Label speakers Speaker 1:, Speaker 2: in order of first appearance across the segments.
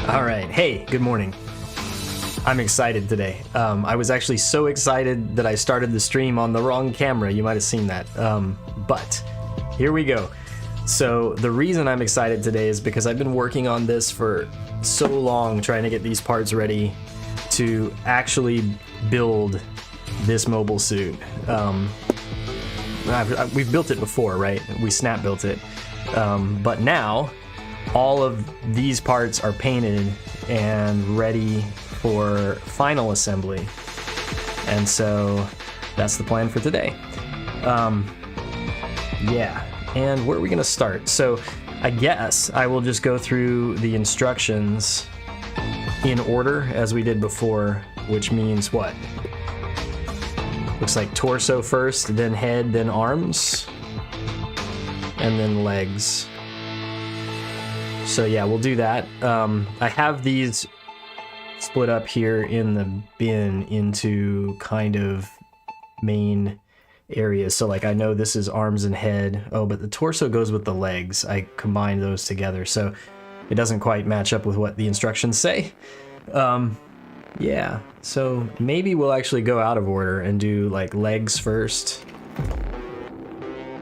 Speaker 1: All right. Hey, good morning. I'm excited today. I was actually so excited that I started the stream on the wrong camera. You might have seen that. But here we go. So the reason I'm excited today is because I've been working on this for so long, trying to get these parts ready to actually build this mobile suit. We've built it before, right? We snap built it. But now all of these parts are painted and ready for final assembly. And so that's the plan for today. Yeah, and where are we gonna start? So I guess I will just go through the instructions in order as we did before, which means what? Looks like torso first, then head, then arms, and then legs. So yeah, we'll do that. I have these split up here in the bin into kind of main areas. So like I know this is arms and head. Oh, but the torso goes with the legs. I combined those together, so it doesn't quite match up with what the instructions say. Yeah, so maybe we'll actually go out of order and do like legs first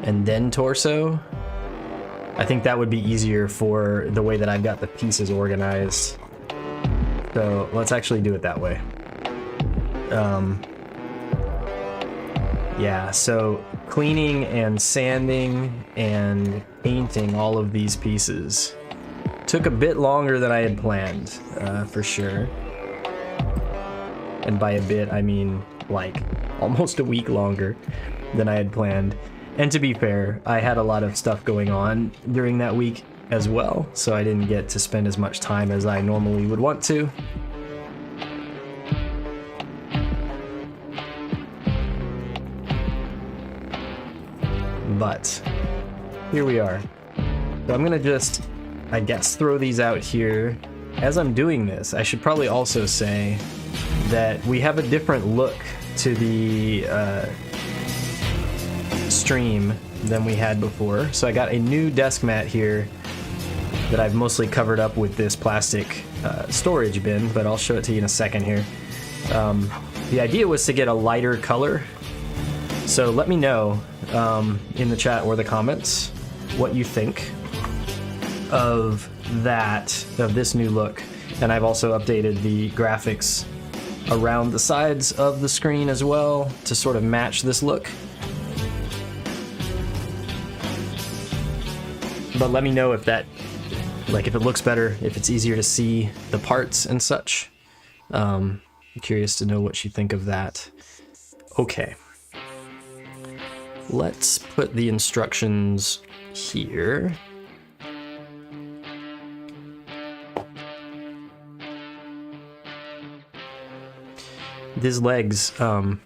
Speaker 1: and then torso. I think that would be easier for the way that I've got the pieces organized. So let's actually do it that way. Yeah, so cleaning and sanding and painting all of these pieces took a bit longer than I had planned, for sure. And by a bit, I mean like almost a week longer than I had planned. And to be fair, I had a lot of stuff going on during that week as well, so I didn't get to spend as much time as I normally would want to. But here we are. So I'm gonna just, I guess, throw these out here. As I'm doing this, I should probably also say that we have a different look to the stream than we had before. So I got a new desk mat here that I've mostly covered up with this plastic storage bin, but I'll show it to you in a second here. The idea was to get a lighter color, so let me know in the chat or the comments what you think of that, of this new look. And I've also updated the graphics around the sides of the screen as well to sort of match this look. But let me know if that, like, if it looks better, if it's easier to see the parts and such. I'm curious to know what you think of that. Okay. Let's put the instructions here. These legs, oh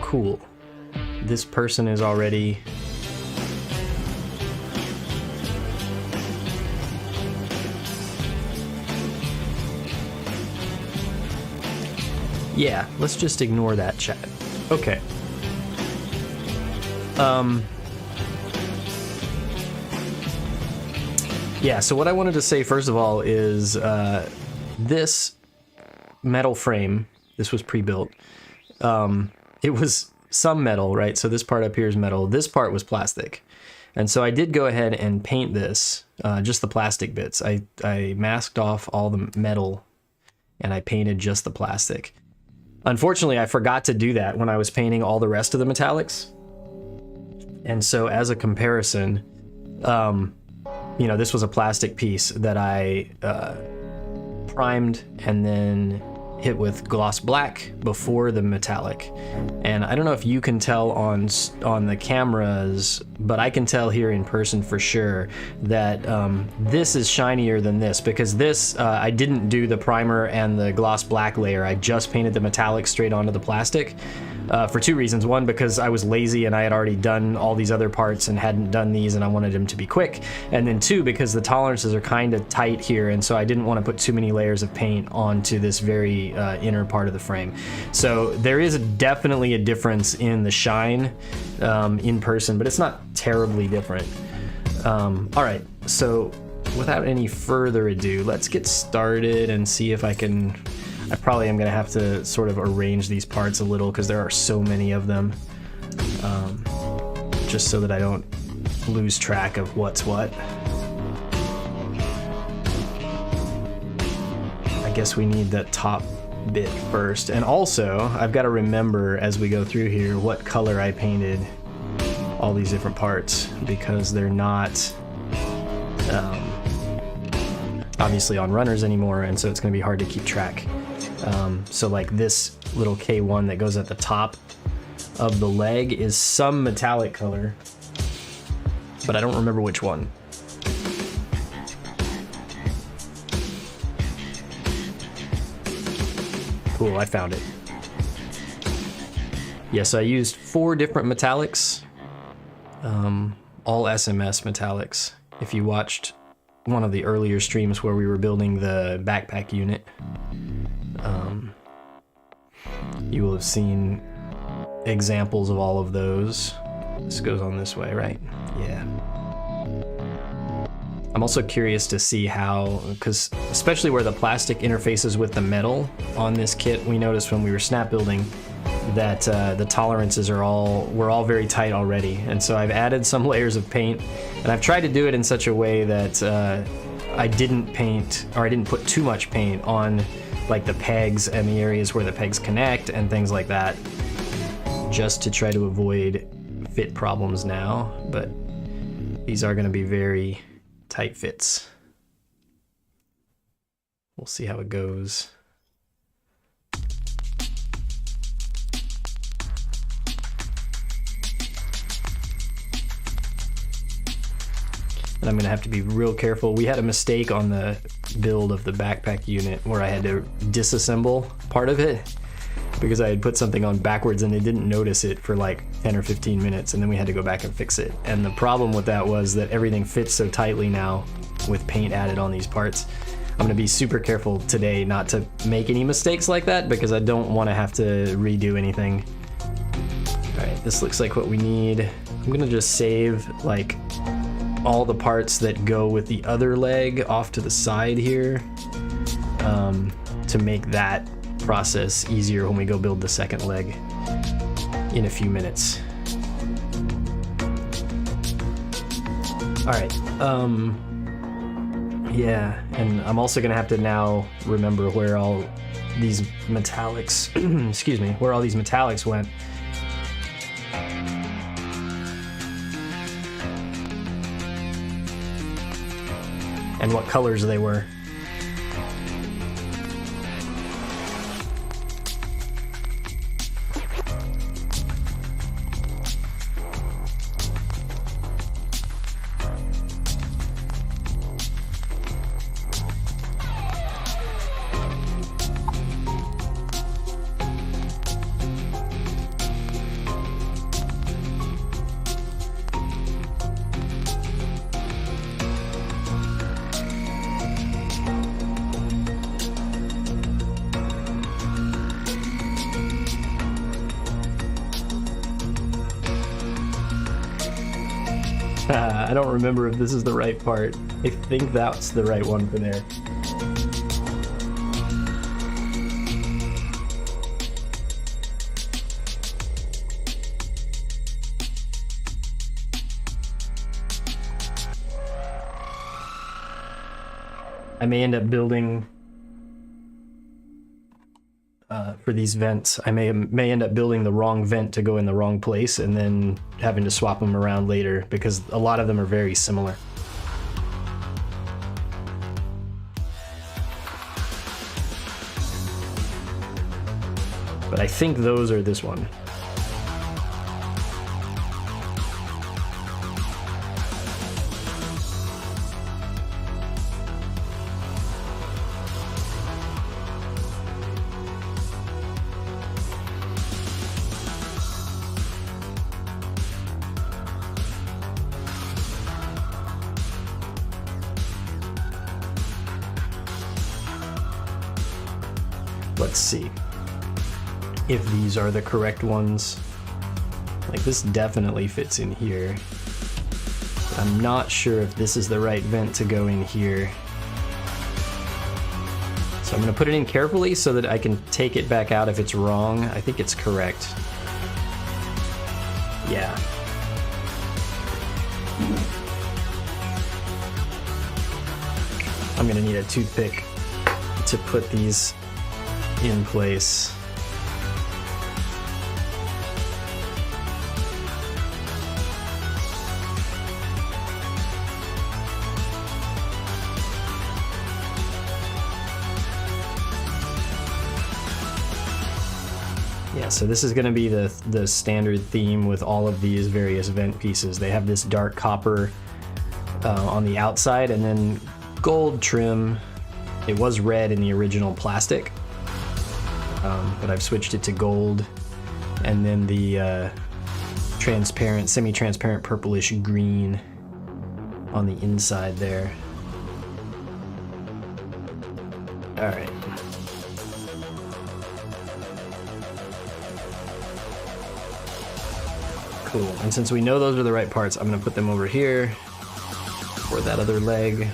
Speaker 1: cool. This person is already yeah, let's just ignore that chat. Okay. Yeah, so what I wanted to say first of all is this metal frame, this was pre-built. It was some metal, right? So this part up here is metal. This part was plastic. And so I did go ahead and paint this, just the plastic bits. I masked off all the metal and I painted just the plastic. Unfortunately, I forgot to do that when I was painting all the rest of the metallics. And so as a comparison, you know, this was a plastic piece that I primed and then hit with gloss black before the metallic. And I don't know if you can tell on the cameras, but I can tell here in person for sure that this is shinier than this, because this I didn't do the primer and the gloss black layer. I just painted the metallic straight onto the plastic. For two reasons. One, because I was lazy and I had already done all these other parts and hadn't done these and I wanted them to be quick. And then two, because the tolerances are kind of tight here, and so I didn't want to put too many layers of paint onto this very inner part of the frame. So there is definitely a difference in the shine in person, but it's not terribly different. All right, so without any further ado, let's get started and see if I probably am gonna have to sort of arrange these parts a little because there are so many of them, just so that I don't lose track of what's what. I guess we need the top bit first, and also I've got to remember as we go through here what color I painted all these different parts, because they're not obviously on runners anymore, and so it's going to be hard to keep track. So like this little K1 that goes at the top of the leg is some metallic color, but I don't remember which one. Cool, I found it. Yes, I used 4 different metallics, all SMS metallics. If you watched one of the earlier streams where we were building the backpack unit, you will have seen examples of all of those. This goes on this way, right? Yeah. I'm also curious to see how, because especially where the plastic interfaces with the metal on this kit, we noticed when we were snap building that the tolerances were all very tight already. And so I've added some layers of paint, and I've tried to do it in such a way that I didn't put too much paint on like the pegs and the areas where the pegs connect and things like that, just to try to avoid fit problems now. But these are going to be very tight fits. We'll see how it goes. And I'm gonna have to be real careful. We had a mistake on the build of the backpack unit where I had to disassemble part of it because I had put something on backwards and they didn't notice it for like 10 or 15 minutes, and then we had to go back and fix it. And the problem with that was that everything fits so tightly now with paint added on these parts. I'm gonna be super careful today not to make any mistakes like that because I don't want to have to redo anything. All right, this looks like what we need. I'm gonna just save like all the parts that go with the other leg off to the side here, to make that process easier when we go build the second leg in a few minutes. All right, yeah, and I'm also gonna have to now remember where all these metallics, excuse me, where all these metallics went. And what colors they were. I don't remember if this is the right part. I think that's the right one for there. I may end up building for these vents. I may end up building the wrong vent to go in the wrong place and then having to swap them around later because a lot of them are very similar. But I think those are this one. Let's see if these are the correct ones. Like this definitely fits in here. I'm not sure if this is the right vent to go in here. So I'm going to put it in carefully so that I can take it back out if it's wrong. I think it's correct. Yeah. I'm going to need a toothpick to put these in place. Yeah, so this is going to be the standard theme with all of these various vent pieces. They have this dark copper on the outside and then gold trim. It was red in the original plastic, but I've switched it to gold, and then the transparent, semi-transparent purplish green on the inside there. All right. Cool. And since we know those are the right parts, I'm going to put them over here for that other leg.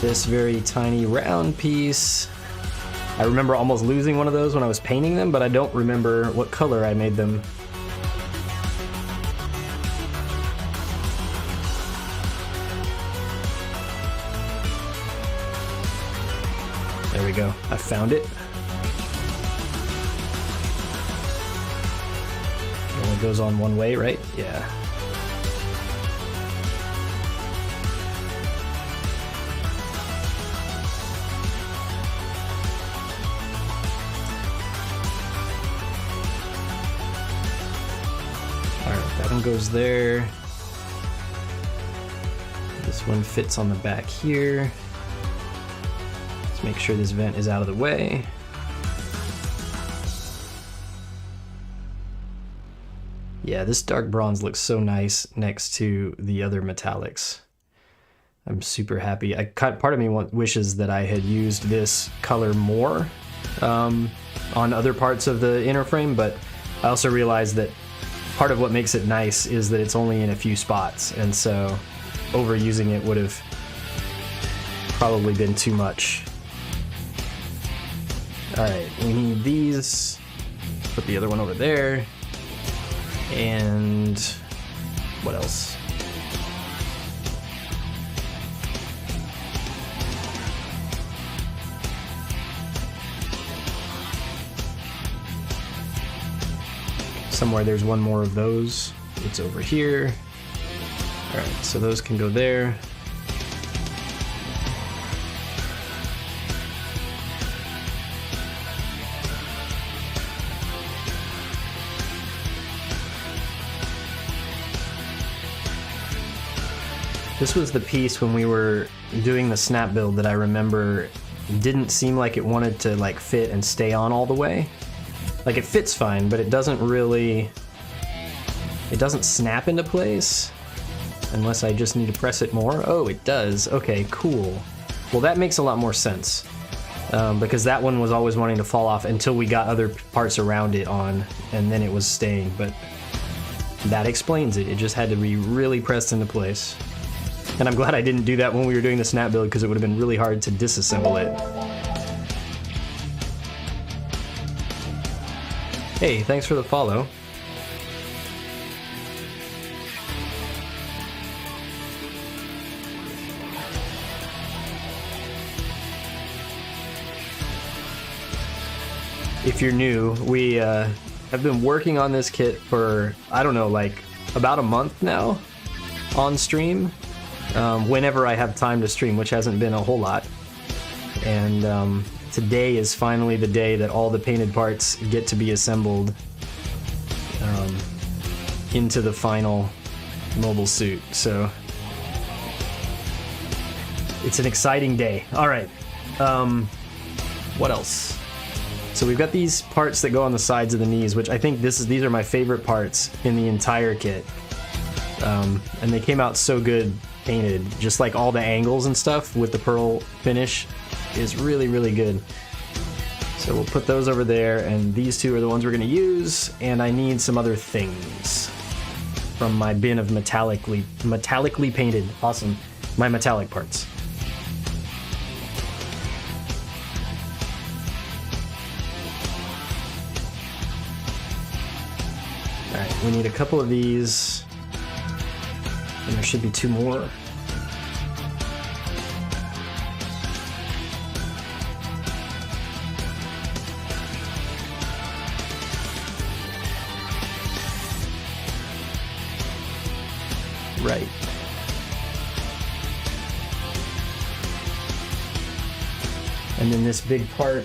Speaker 1: This very tiny round piece. I remember almost losing one of those when I was painting them, but I don't remember what color I made them. There we go. I found it. It only goes on one way, right? Yeah. Goes there. This one fits on the back here. Let's make sure this vent is out of the way. Yeah, this dark bronze looks so nice next to the other metallics. I'm super happy. Part of me wishes that I had used this color more on other parts of the inner frame, but I also realized that part of what makes it nice is that it's only in a few spots, and so overusing it would have probably been too much. Alright, we need these. Put the other one over there. And what else? Somewhere there's one more of those. It's over here. All right, so those can go there. This was the piece when we were doing the snap build that I remember didn't seem like it wanted to like fit and stay on all the way. Like it fits fine, but it doesn't snap into place unless I just need to press it more. Oh, it does. Okay, cool. Well, that makes a lot more sense because that one was always wanting to fall off until we got other parts around it on, and then it was staying, but that explains it. It just had to be really pressed into place. And I'm glad I didn't do that when we were doing the snap build because it would have been really hard to disassemble it. Hey, thanks for the follow. If you're new, we have been working on this kit for, I don't know, like about a month now on stream. Whenever I have time to stream, which hasn't been a whole lot. And today is finally the day that all the painted parts get to be assembled into the final mobile suit. So it's an exciting day. All right. What else? So we've got these parts that go on the sides of the knees, which I think these are my favorite parts in the entire kit. And they came out so good painted, just like all the angles and stuff with the pearl finish is really, really good. So we'll put those over there, and these two are the ones we're gonna use, and I need some other things from my bin of metallically painted, awesome, my metallic parts. All right, we need a couple of these, and there should be two more. Right. And then this big part,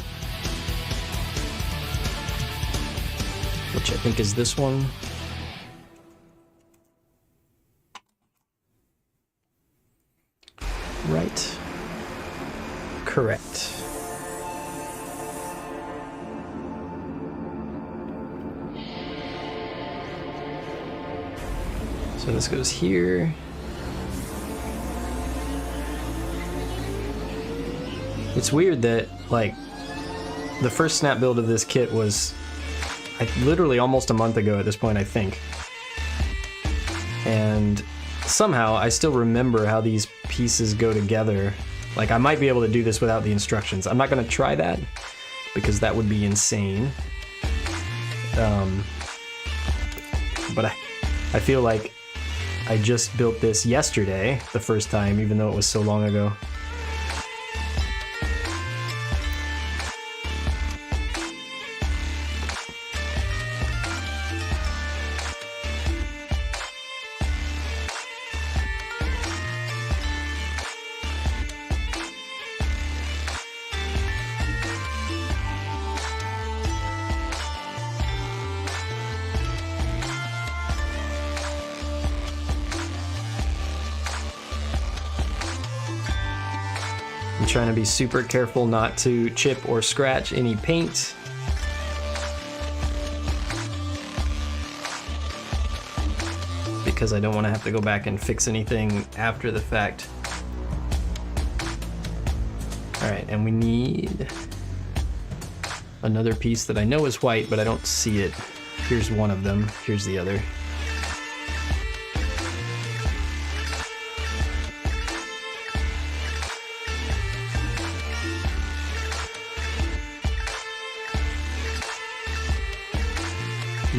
Speaker 1: which I think is this one. Right. Correct. So this goes here. It's weird that, like, the first snap build of this kit was literally almost a month ago at this point, I think. And somehow I still remember how these pieces go together. Like, I might be able to do this without the instructions. I'm not going to try that because that would be insane. But I feel like I just built this yesterday, the first time, even though it was so long ago. Trying to be super careful not to chip or scratch any paint. Because I don't want to have to go back and fix anything after the fact. Alright, and we need another piece that I know is white, but I don't see it. Here's one of them, here's the other.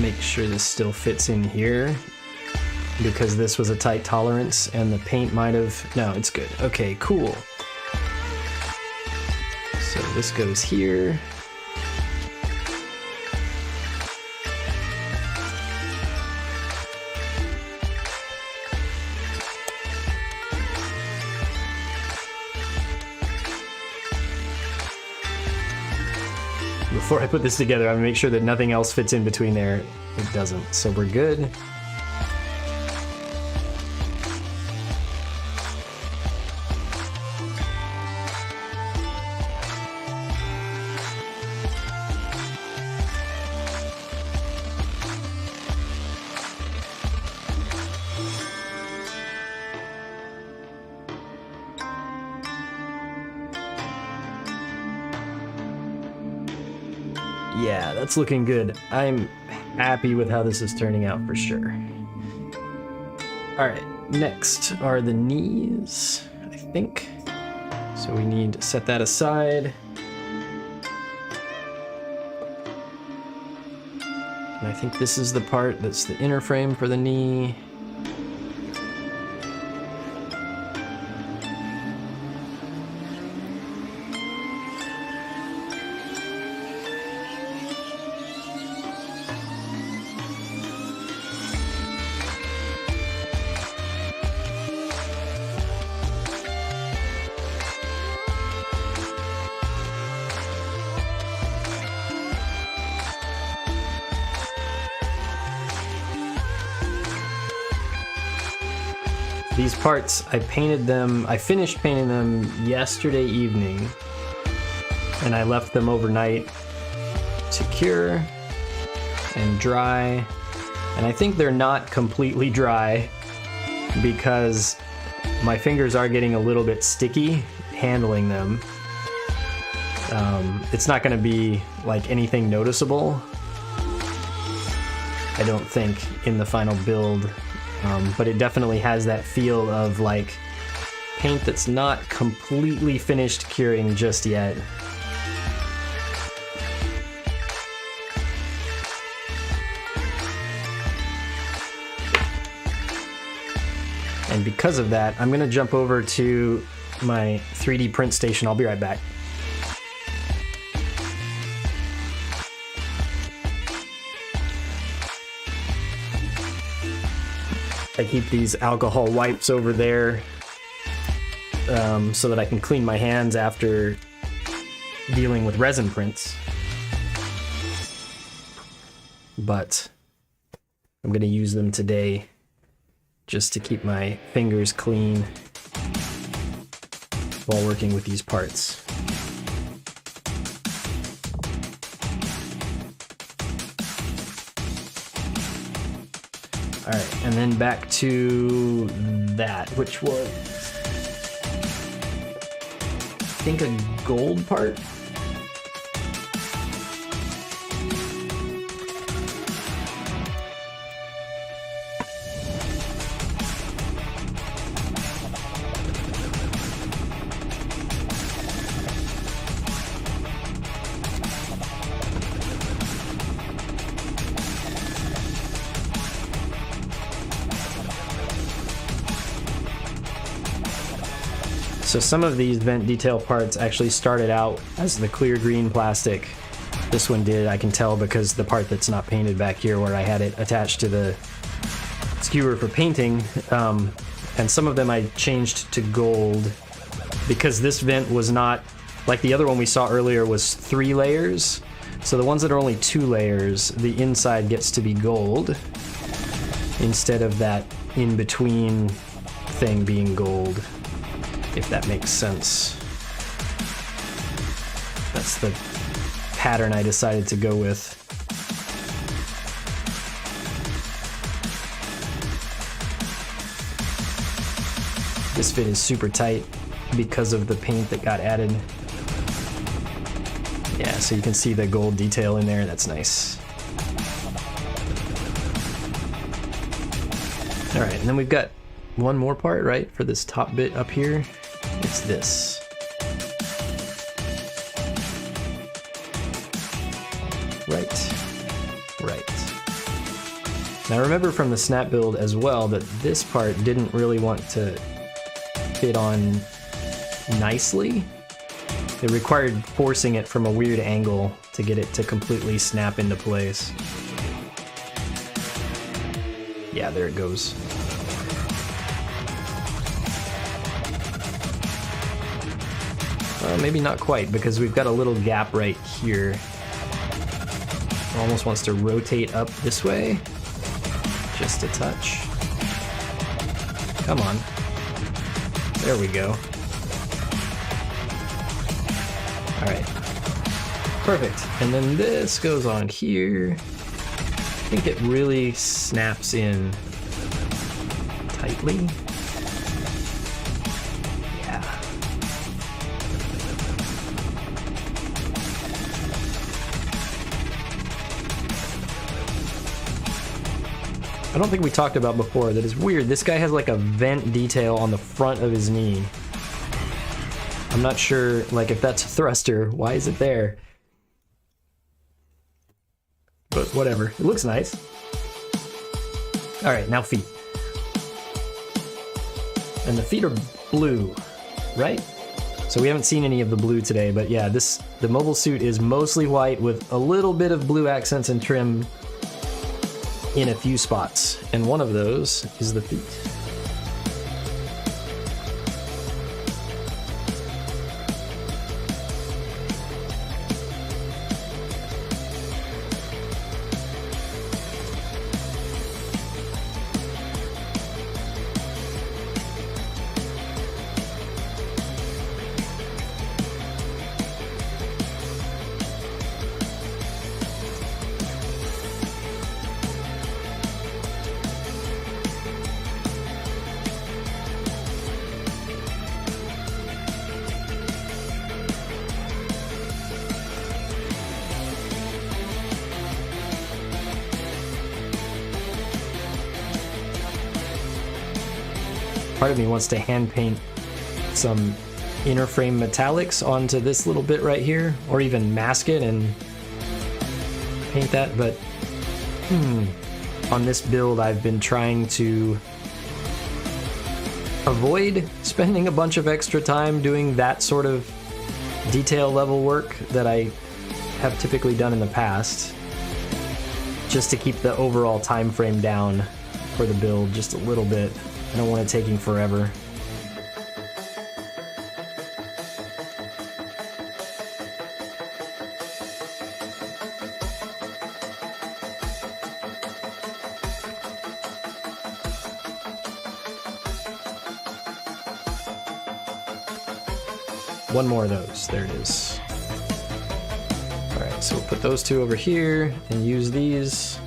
Speaker 1: Make sure this still fits in here because this was a tight tolerance and the paint might have... No, it's good. Okay, cool. So this goes here. Before I put this together, I'm gonna make sure that nothing else fits in between there. It doesn't, so we're good. Yeah, that's looking good. I'm happy with how this is turning out for sure. Alright, next are the knees, I think. So we need to set that aside. And I think this is the part that's the inner frame for the knee. These parts, I finished painting them yesterday evening, and I left them overnight to cure and dry. And I think they're not completely dry because my fingers are getting a little bit sticky handling them. It's not going to be like anything noticeable, I don't think, in the final build, but it definitely has that feel of like paint that's not completely finished curing just yet. And because of that, I'm going to jump over to my 3D print station. I'll be right back. I keep these alcohol wipes over there so that I can clean my hands after dealing with resin prints. But I'm going to use them today just to keep my fingers clean while working with these parts. All right, and then back to that, which was, I think, a gold part. So some of these vent detail parts actually started out as the clear green plastic. This one did, I can tell, because the part that's not painted back here where I had it attached to the skewer for painting, and some of them I changed to gold because this vent was not, like the other one we saw earlier was 3 layers. So the ones that are only 2 layers, the inside gets to be gold instead of that in-between thing being gold. If that makes sense. That's the pattern I decided to go with. This fit is super tight because of the paint that got added. Yeah, so you can see the gold detail in there. That's nice. All right, and then we've got one more part, right, for this top bit up here. It's this. Right. Now remember from the snap build as well that this part didn't really want to fit on nicely. It required forcing it from a weird angle to get it to completely snap into place. Yeah, there it goes. Maybe not quite, because we've got a little gap right here. It almost wants to rotate up this way. Just a touch. Come on. There we go. Alright. Perfect. And then this goes on here. I think it really snaps in tightly. I don't think we talked about before that is weird. This guy has like a vent detail on the front of his knee. I'm not sure, like, if that's a thruster. Why is it there? But whatever. It looks nice. All right, now feet. And the feet are blue, right? So we haven't seen any of the blue today, but yeah, the mobile suit is mostly white with a little bit of blue accents and trim in a few spots, and one of those is the feet. part of me wants to hand paint some inner frame metallics onto this little bit right here, or even mask it and paint that, but on this build I've been trying to avoid spending a bunch of extra time doing that sort of detail level work that I have typically done in the past, just to keep the overall time frame down for the build just a little bit. I don't want it taking forever. One more of those. There it is. Alright, so we'll put those two over here and use these.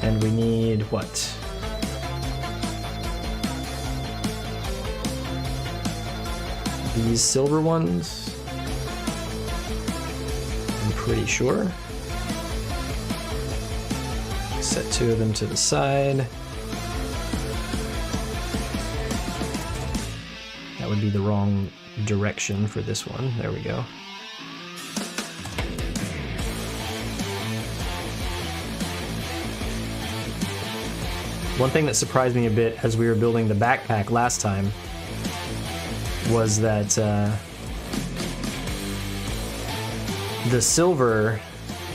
Speaker 1: And we need what? These silver ones? I'm pretty sure. Set two of them to the side. That would be the wrong direction for this one. There we go. One thing that surprised me a bit as we were building the backpack last time was that the silver,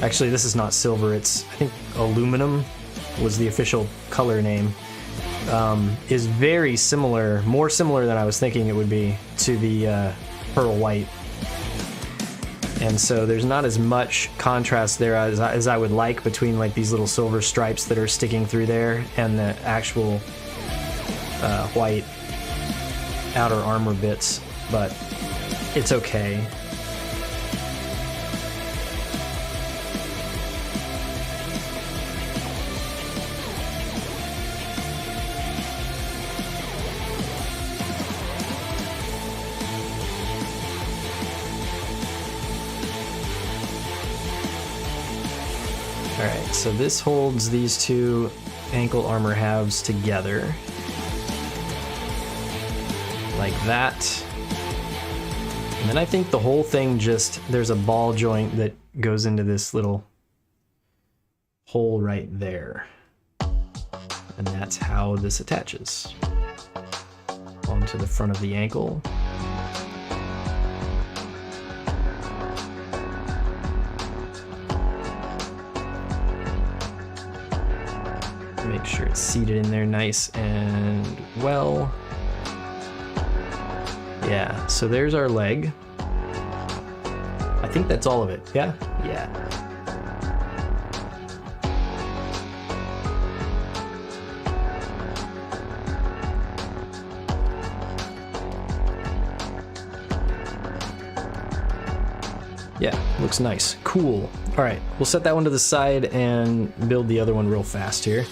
Speaker 1: actually this is not silver, it's I think aluminum was the official color name, is very similar, more similar than I was thinking it would be, to the pearl white. And so there's not as much contrast there as I would like between like these little silver stripes that are sticking through there and the actual white outer armor bits, but it's okay. Alright, so this holds these two ankle armor halves together. Like that. And then I think the whole thing just, there's a ball joint that goes into this little hole right there. And that's how this attaches onto the front of the ankle. Make sure it's seated in there nice and well. Yeah, so there's our leg. I think that's all of it. Yeah? Yeah. Yeah, looks nice. Cool. All right, we'll set that one to the side and build the other one real fast here.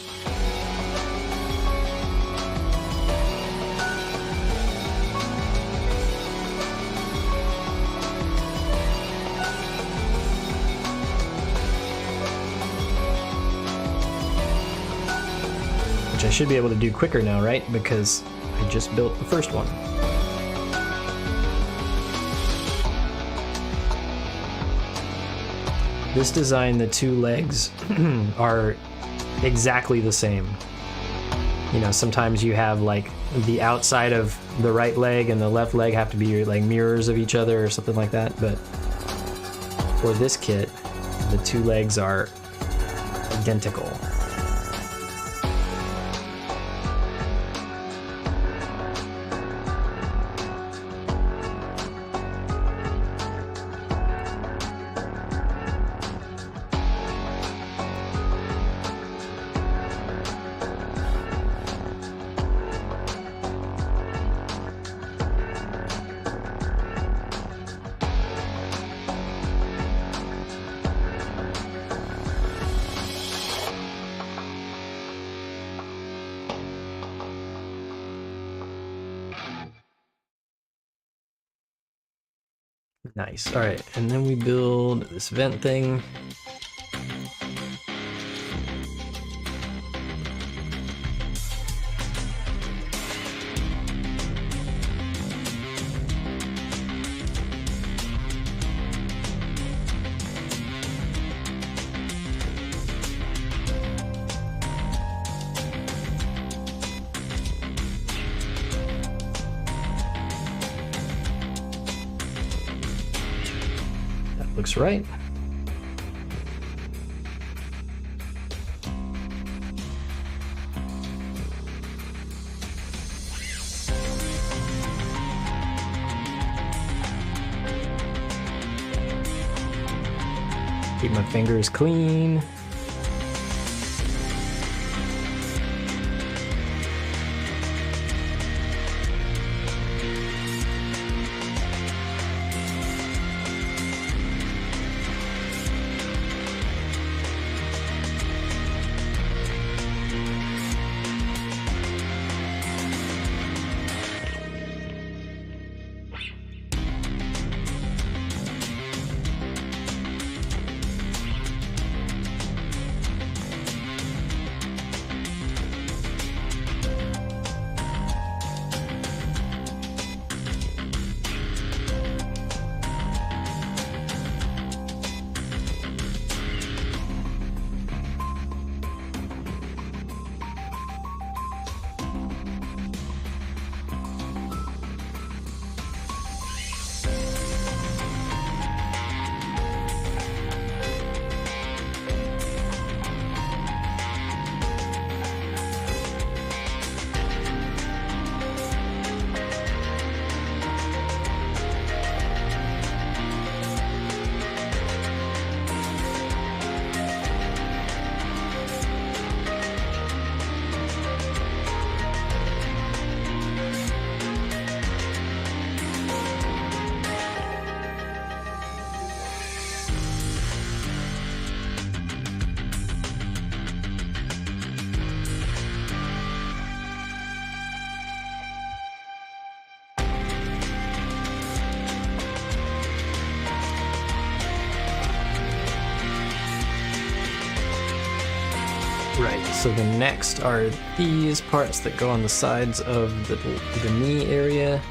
Speaker 1: Which I should be able to do quicker now, right? Because I just built the first one. This design, the two legs are exactly the same. You know, sometimes you have like the outside of the right leg and the left leg have to be like mirrors of each other or something like that, but for this kit, the two legs are identical. Nice. All right, and then we build this vent thing. Looks right. Keep my fingers clean. Right, so the next are these parts that go on the sides of the knee area.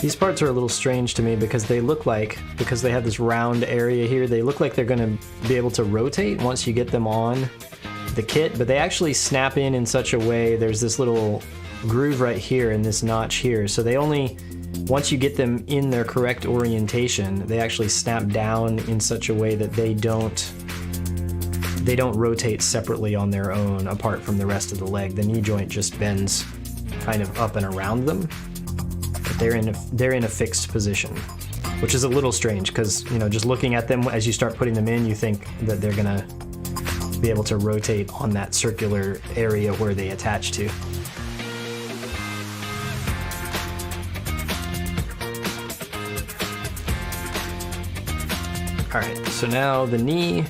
Speaker 1: These parts are a little strange to me because they look like, because they have this round area here, they look like they're going to be able to rotate once you get them on the kit, but they actually snap in such a way, there's this little groove right here and this notch here, so they only, once you get them in their correct orientation, they actually snap down in such a way that they don't rotate separately on their own apart from the rest of the leg. The knee joint just bends kind of up and around them. They're in a fixed position, which is a little strange because, you know, just looking at them as you start putting them in, you think that they're gonna be able to rotate on that circular area where they attach to. All right, so now the knee.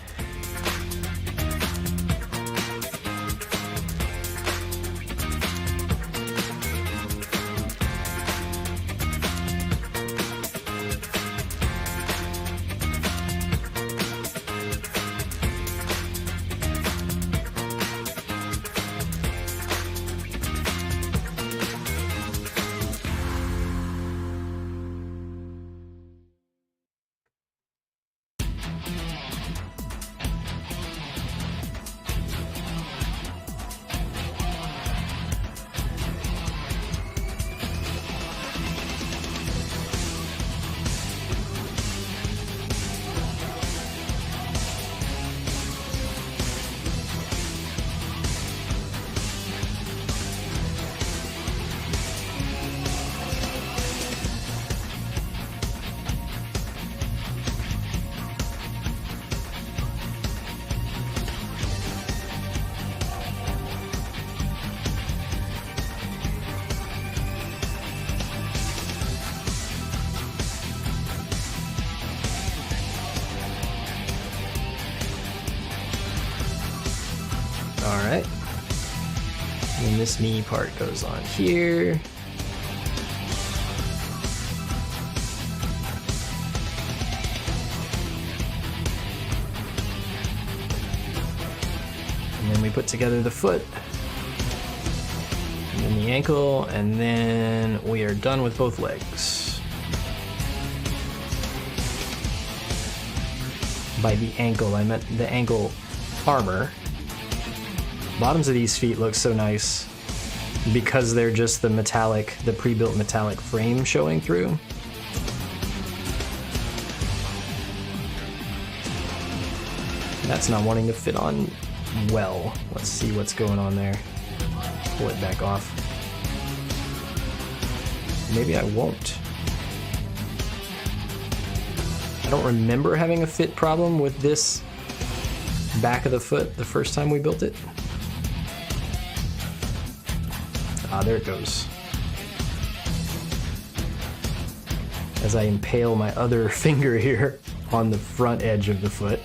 Speaker 1: All right. And this knee part goes on here. And then we put together the foot. And then the ankle, and then we are done with both legs. By the ankle, I meant the ankle armor. Bottoms of these feet look so nice because they're just the metallic, the pre-built metallic frame showing through. That's not wanting to fit on well. Let's see what's going on there. Pull it back off. Maybe I won't. I don't remember having a fit problem with this back of the foot the first time we built it. Ah, there it goes. As I impale my other finger here on the front edge of the foot.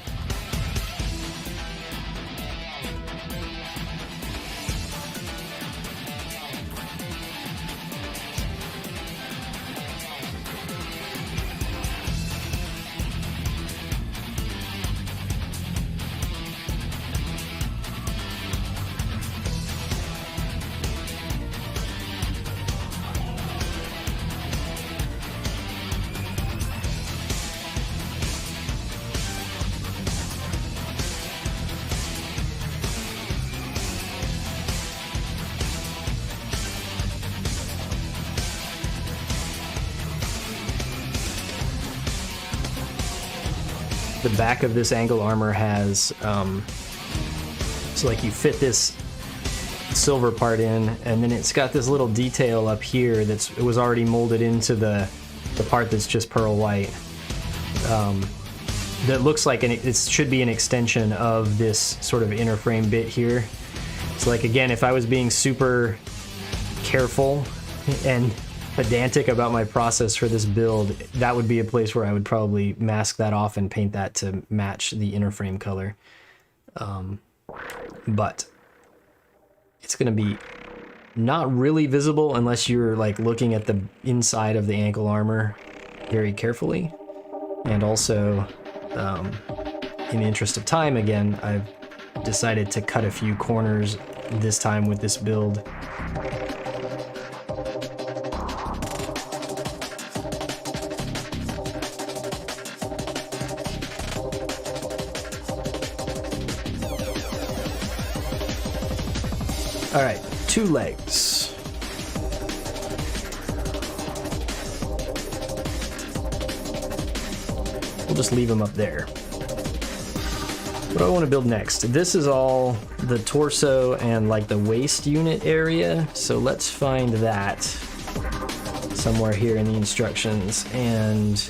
Speaker 1: The back of this angle armor has, so like you fit this silver part in, and then it's got this little detail up here it was already molded into the part that's just pearl white. That looks like it should be an extension of this sort of inner frame bit here. So like again, if I was being super careful and pedantic about my process for this build, that would be a place where I would probably mask that off and paint that to match the inner frame color. But it's going to be not really visible unless you're like looking at the inside of the ankle armor very carefully. And also, in the interest of time, again, I've decided to cut a few corners this time with this build. All right, 2 legs. We'll just leave them up there. What do I want to build next? This is all the torso and like the waist unit area. So let's find that somewhere here in the instructions and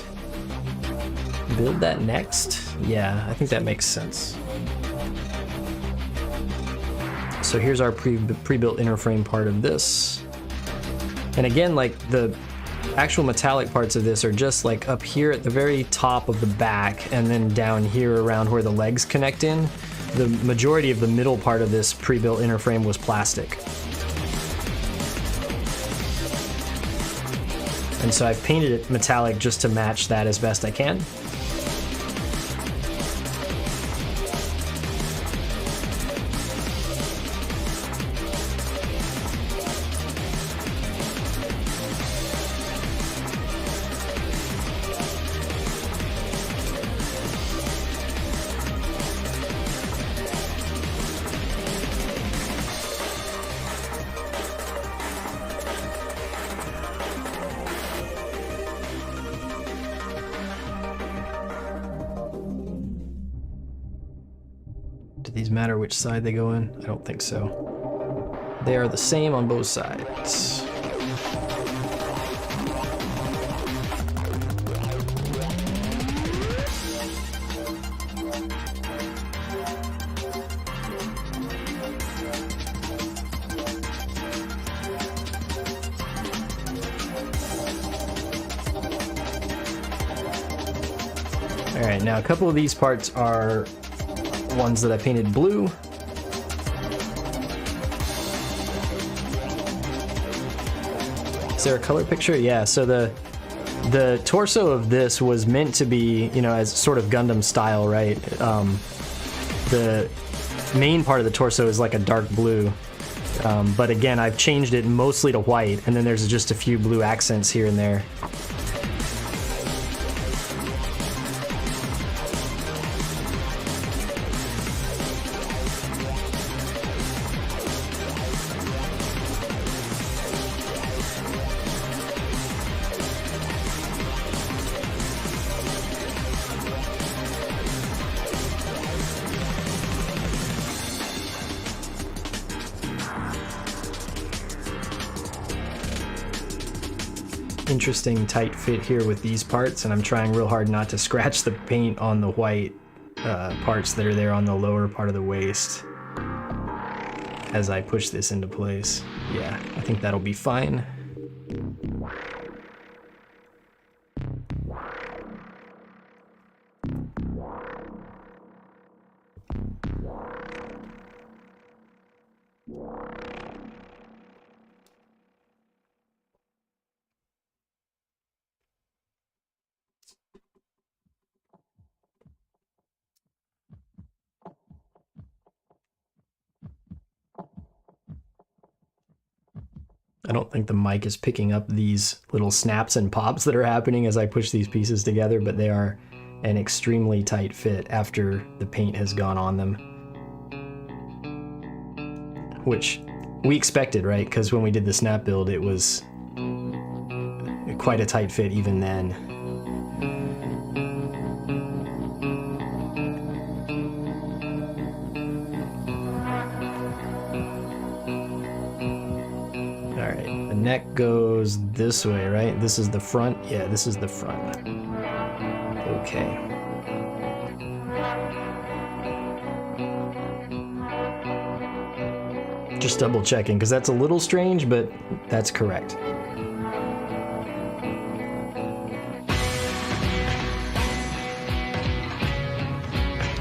Speaker 1: build that next. Yeah, I think that makes sense. So here's our pre-built inner frame part of this. And again, like the actual metallic parts of this are just like up here at the very top of the back and then down here around where the legs connect in. The majority of the middle part of this pre-built inner frame was plastic. And so I've painted it metallic just to match that as best I can. Do these matter which side they go in? I don't think so. They are the same on both sides. All right, now a couple of these parts are ones that I painted blue. there a color picture? Yeah, so the torso of this was meant to be, you know, as sort of Gundam style, right? The main part of the torso is like a dark blue. But again, I've changed it mostly to white, and then there's just a few blue accents here and there. Interesting tight fit here with these parts, and I'm trying real hard not to scratch the paint on the white parts that are there on the lower part of the waist as I push this into place. Yeah, I think that'll be fine. I don't think the mic is picking up these little snaps and pops that are happening as I push these pieces together, but they are an extremely tight fit after the paint has gone on them. Which we expected, right? Because when we did the snap build, it was quite a tight fit even then. Neck goes this way, right? This is the front? Yeah, this is the front. Okay. Just double checking, because that's a little strange, but that's correct.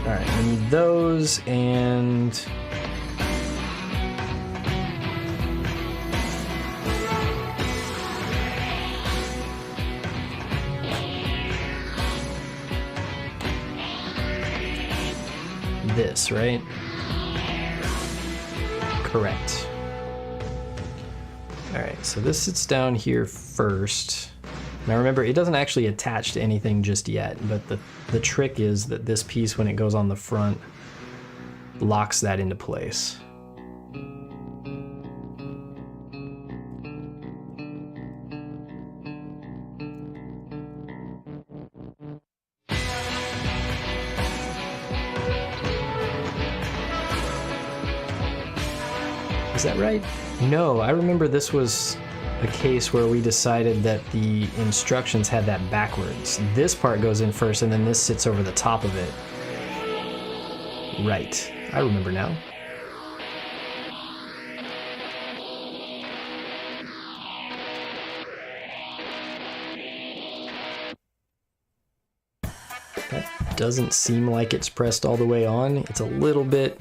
Speaker 1: Alright, I need those, and this, right? Correct. Alright, so this sits down here first. Now remember, it doesn't actually attach to anything just yet, but the trick is that this piece, when it goes on the front, locks that into place. Is that right? No, I remember this was a case where we decided that the instructions had that backwards. This part goes in first, and then this sits over the top of it. Right. I remember now. That doesn't seem like it's pressed all the way on. It's a little bit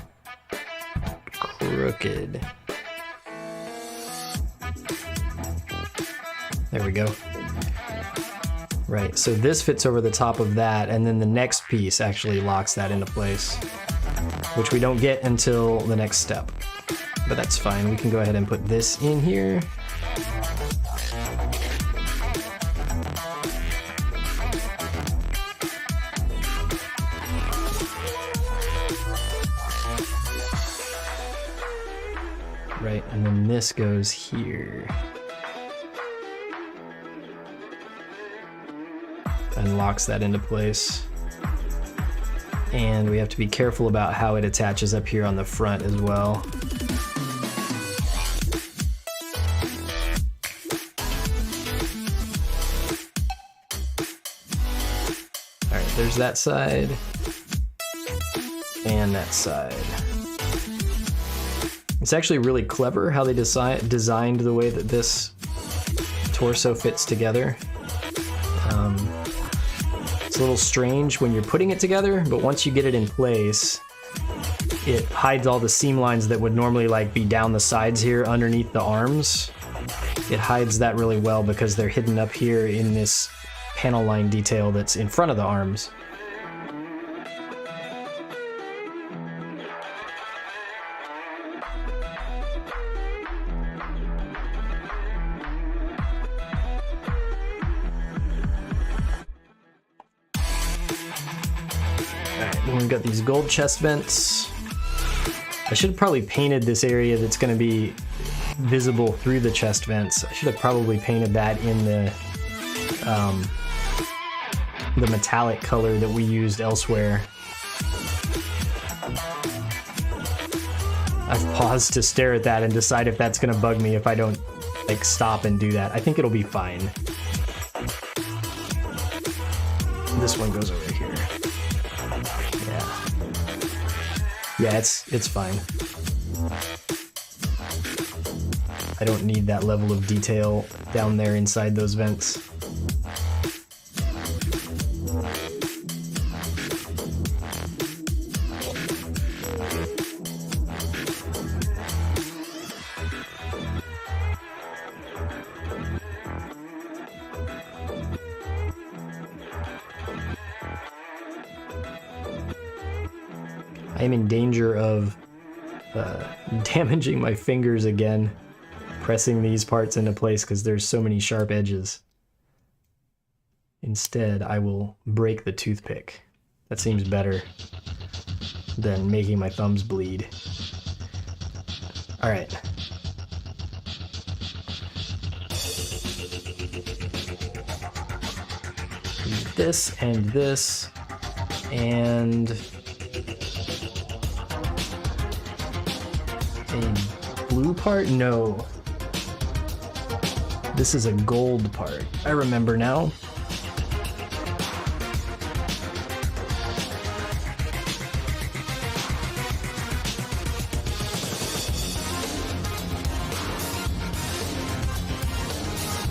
Speaker 1: crooked. There we go. Right, so this fits over the top of that, and then the next piece actually locks that into place, which we don't get until the next step. But that's fine, we can go ahead and put this in here. Right, and then this goes here. And locks that into place. And we have to be careful about how it attaches up here on the front as well. Alright, there's that side. And that side. It's actually really clever how they designed the way that this torso fits together. It's a little strange when you're putting it together, but once you get it in place, it hides all the seam lines that would normally like be down the sides here underneath the arms. it hides that really well because they're hidden up here in this panel line detail that's in front of the arms. Then we've got these gold chest vents. I should have probably painted this area that's going to be visible through the chest vents. I should have probably painted that in the metallic color that we used elsewhere. I've paused to stare at that and decide if that's going to bug me if I don't like stop and do that. I think it'll be fine. This one goes over here. Yeah, it's fine. I don't need that level of detail down there inside those vents. I am in danger of damaging my fingers again, pressing these parts into place because there's so many sharp edges. Instead, I will break the toothpick. That seems better than making my thumbs bleed. All right. This and this and a blue part? No. This is a gold part. I remember now.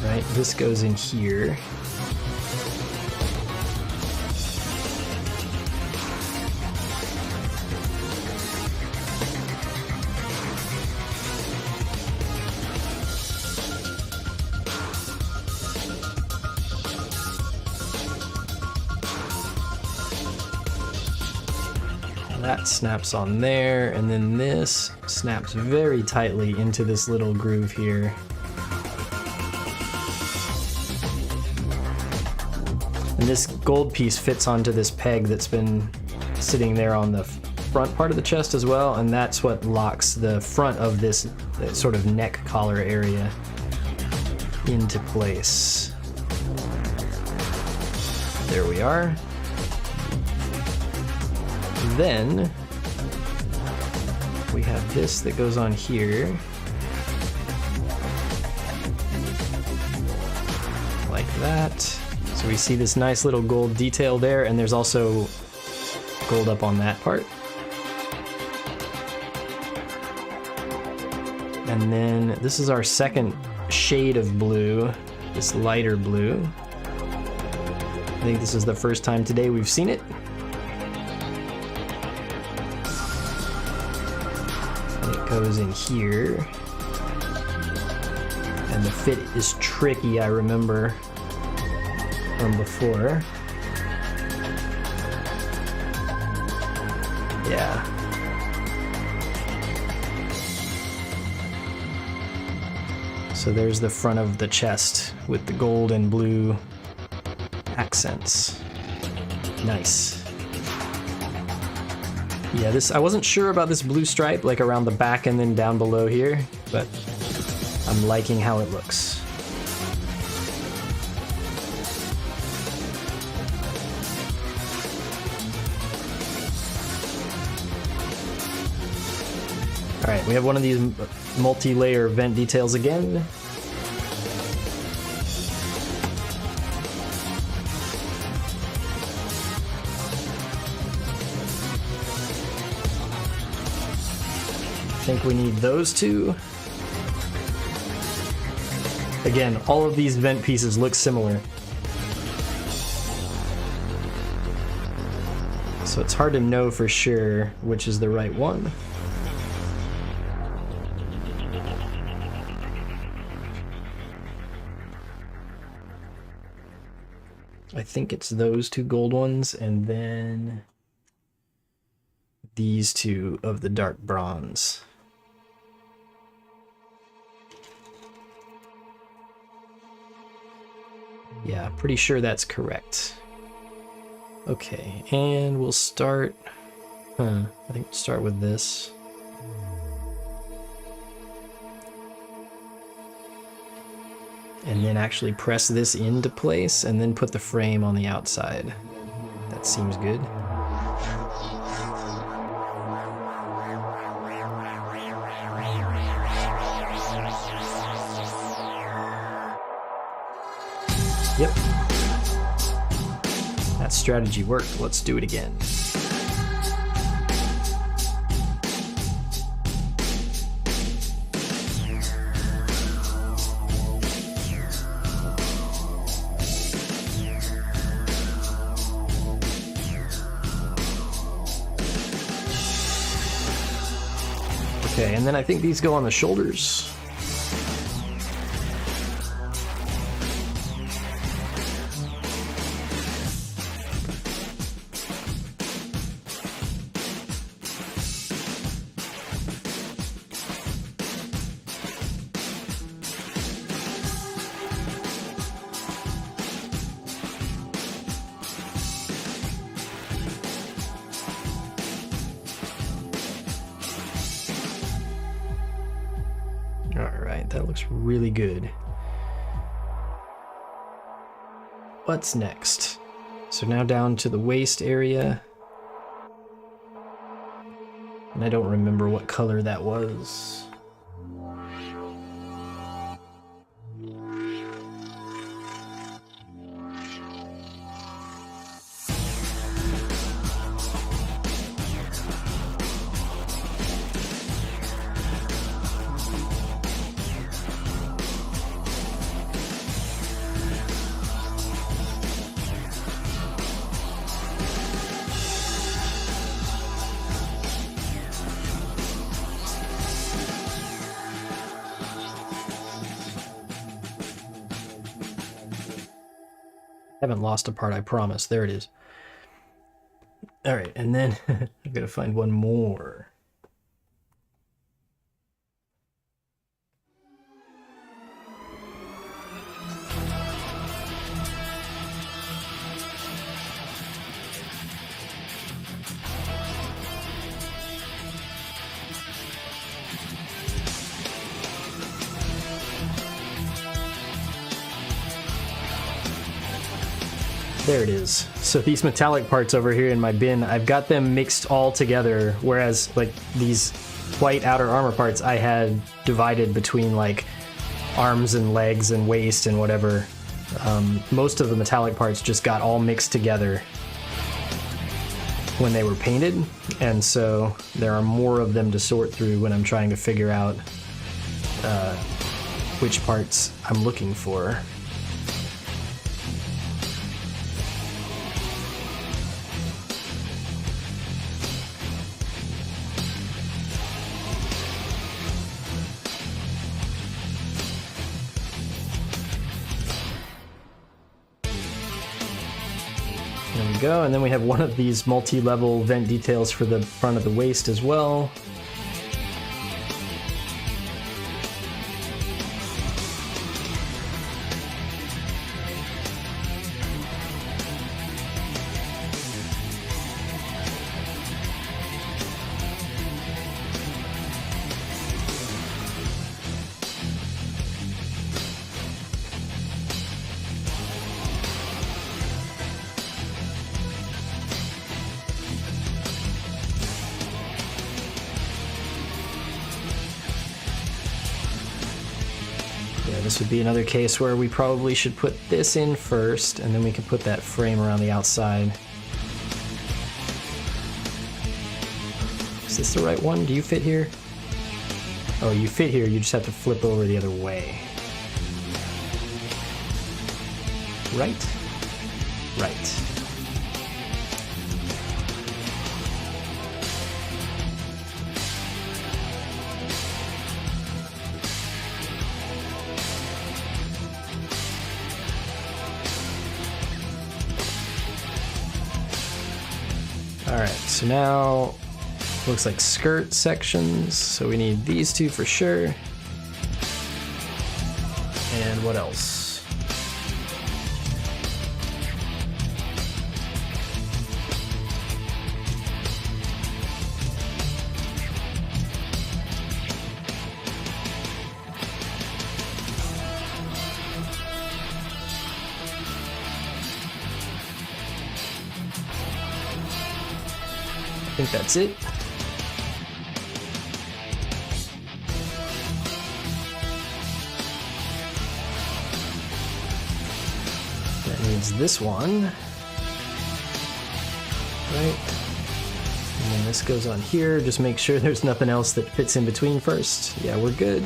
Speaker 1: Right, this goes in here. That snaps on there, and then this snaps very tightly into this little groove here. And this gold piece fits onto this peg that's been sitting there on the front part of the chest as well, and that's what locks the front of this sort of neck collar area into place. There we are. Then we have this that goes on here, like that. So we see this nice little gold detail there, and there's also gold up on that part. And then this is our second shade of blue, this lighter blue. I think this is the first time today we've seen it. Goes in here, and the fit is tricky, I remember from before. Yeah. So there's the front of the chest with the gold and blue accents. Nice. Yeah, I wasn't sure about this blue stripe, like around the back and then down below here, but I'm liking how it looks. All right, we have one of these multi-layer vent details again. I think we need those two. Again, all of these vent pieces look similar. So it's hard to know for sure which is the right one. I think it's those two gold ones, and then these two of the dark bronze. Yeah, pretty sure that's correct. Okay, and we'll start... I think we'll start with this. And then actually press this into place, and then put the frame on the outside. That seems good. Yep. That strategy worked. Let's do it again. Okay, and then I think these go on the shoulders. That looks really good. What's next? So now down to the waist area. And I don't remember what color that was. Haven't lost a part, I promise. There it is. All right, and then I've got to find one more. There it is. So these metallic parts over here in my bin, I've got them mixed all together, whereas like these white outer armor parts I had divided between like arms and legs and waist and whatever. Most of the metallic parts just got all mixed together when they were painted, and so there are more of them to sort through when I'm trying to figure out which parts I'm looking for. There we go, and then we have one of these multi-level vent details for the front of the waist as well. This would be another case where we probably should put this in first, and then we can put that frame around the outside. Is this the right one? Do you fit here? Oh, you fit here, you just have to flip over the other way. Right? Right. So now looks like skirt sections. So we need these two for sure. And what else? I think that's it. That needs this one. Right. And then this goes on here. Just make sure there's nothing else that fits in between first. Yeah, we're good.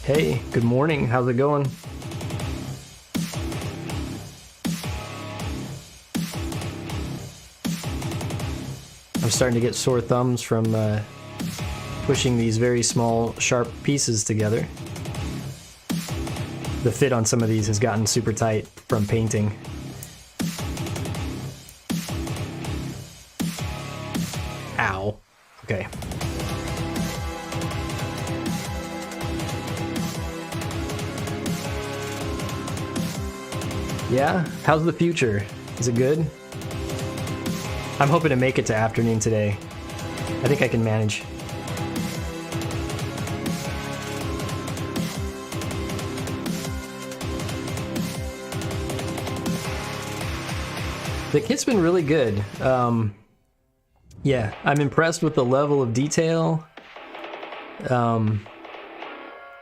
Speaker 1: Hey, good morning. How's it going? I'm starting to get sore thumbs from pushing these very small, sharp pieces together. The fit on some of these has gotten super tight from painting. Ow. Okay. Yeah? How's the future? Is it good? I'm hoping to make it to afternoon today. I think I can manage. The kit's been really good. Yeah, I'm impressed with the level of detail.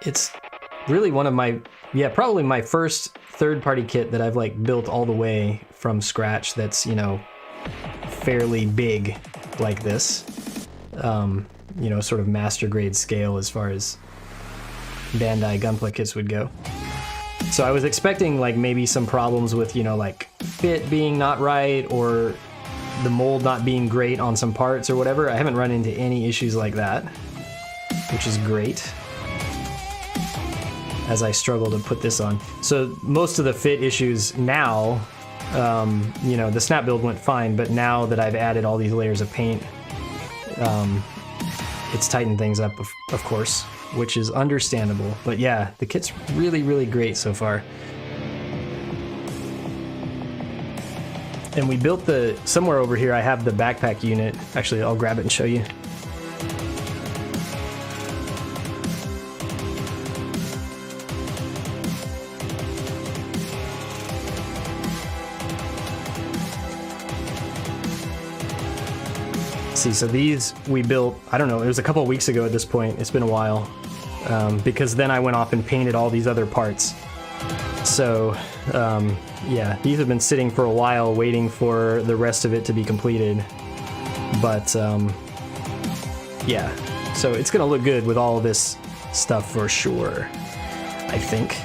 Speaker 1: It's really one of my, probably my first third-party kit that I've like built all the way from scratch that's, you know, fairly big like this. You know, sort of master grade scale as far as Bandai Gunpla kits would go. So I was expecting like maybe some problems with, you know, like fit being not right or the mold not being great on some parts or whatever. I haven't run into any issues like that, which is great, as I struggle to put this on. So most of the fit issues now, you know, the snap build went fine, but now that I've added all these layers of paint, it's tightened things up, of course, which is understandable. But yeah, the kit's really, really great so far. And we built somewhere over here I have the backpack unit. Actually, I'll grab it and show you. See, so these we built, I don't know, it was a couple of weeks ago at this point. It's been a while. Because then I went off and painted all these other parts. So, yeah, these have been sitting for a while waiting for the rest of it to be completed. But, yeah, so it's gonna look good with all of this stuff for sure, I think.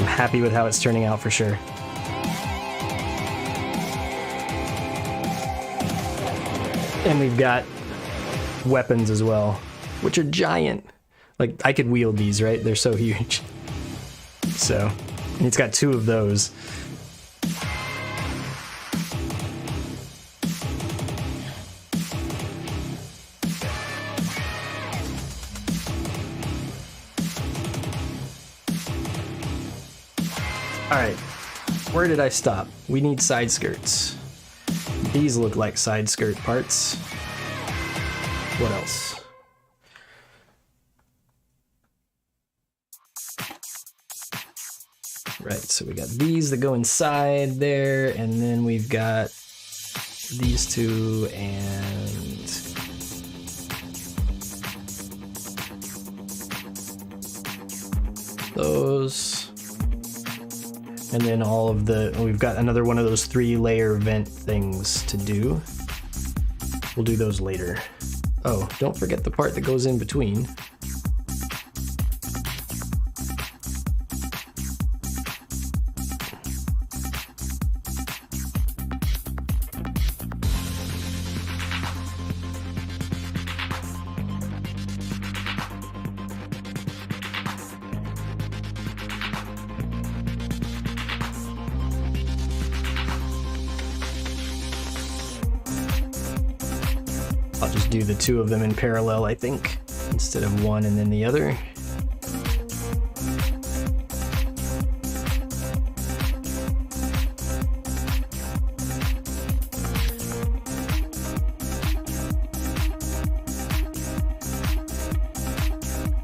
Speaker 1: I'm happy with how it's turning out for sure. And we've got weapons as well, which are giant. Like, I could wield these, right? They're so huge. So, and it's got 2 of those. All right, where did I stop? We need side skirts. These look like side skirt parts. What else? Right, so we got these that go inside there, and then we've got these 2 and those. And then all of we've got another one of those 3-layer vent things to do. We'll do those later. Oh, don't forget the part that goes in between. I'll just do the two of them in parallel, I think, instead of one and then the other.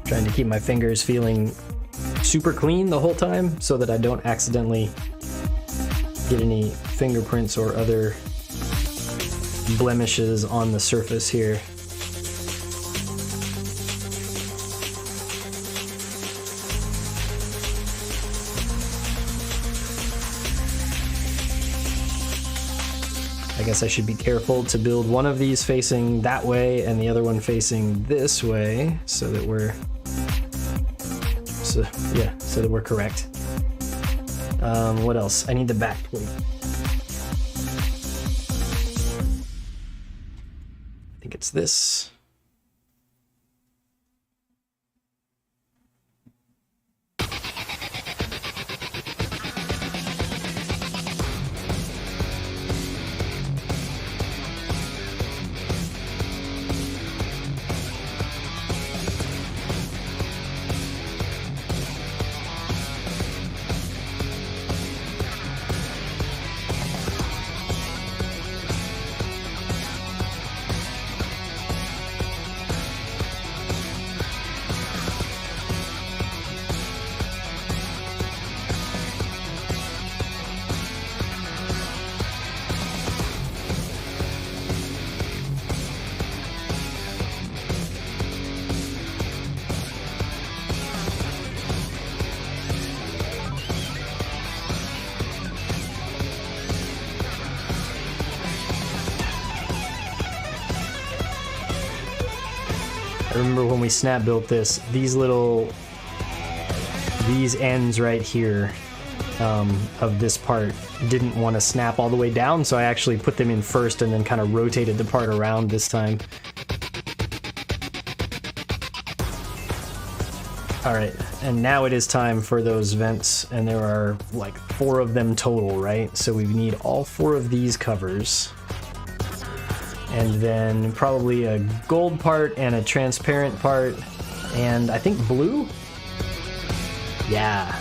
Speaker 1: Trying to keep my fingers feeling super clean the whole time so that I don't accidentally get any fingerprints or other blemishes on the surface here. I guess I should be careful to build one of these facing that way and the other one facing this way so that we're so that we're correct. What else? I need the back plate. I think it's this. I remember when we snap built this, these ends right here of this part didn't want to snap all the way down, so I actually put them in first and then kind of rotated the part around this time. Alright, and now it is time for those vents, and there are like 4 of them total, right? So we need all 4 of these covers. And then probably a gold part and a transparent part, and I think blue? Yeah.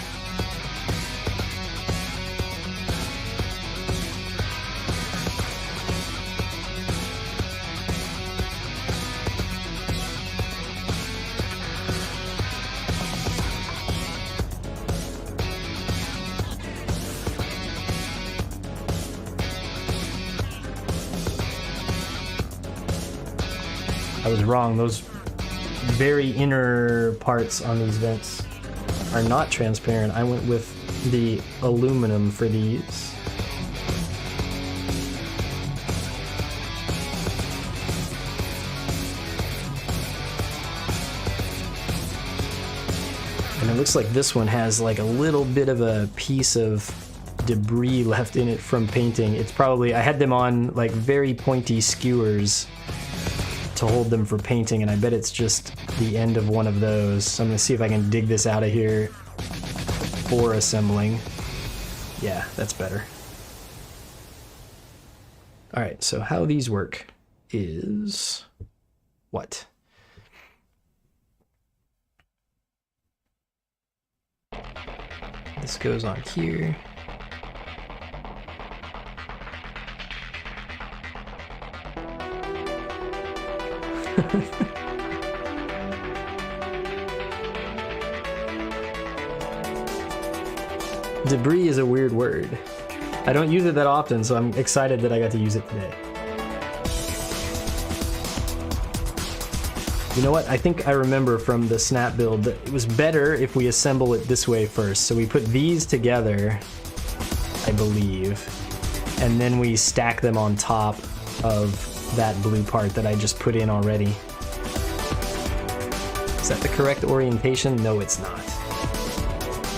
Speaker 1: I was wrong. Those very inner parts on these vents are not transparent. I went with the aluminum for these. And it looks like this one has like a little bit of a piece of debris left in it from painting. It's probably, I had them on like very pointy skewers to hold them for painting, and I bet it's just the end of one of those. So I'm gonna see if I can dig this out of here for assembling. Yeah, that's better. All right, so how these work is what? This goes on here. Debris is a weird word. I don't use it that often, so I'm excited that I got to use it today. You know what? I think I remember from the snap build that it was better if we assemble it this way first. So we put these together, I believe, and then we stack them on top of that blue part that I just put in already. Is that the correct orientation? No, it's not.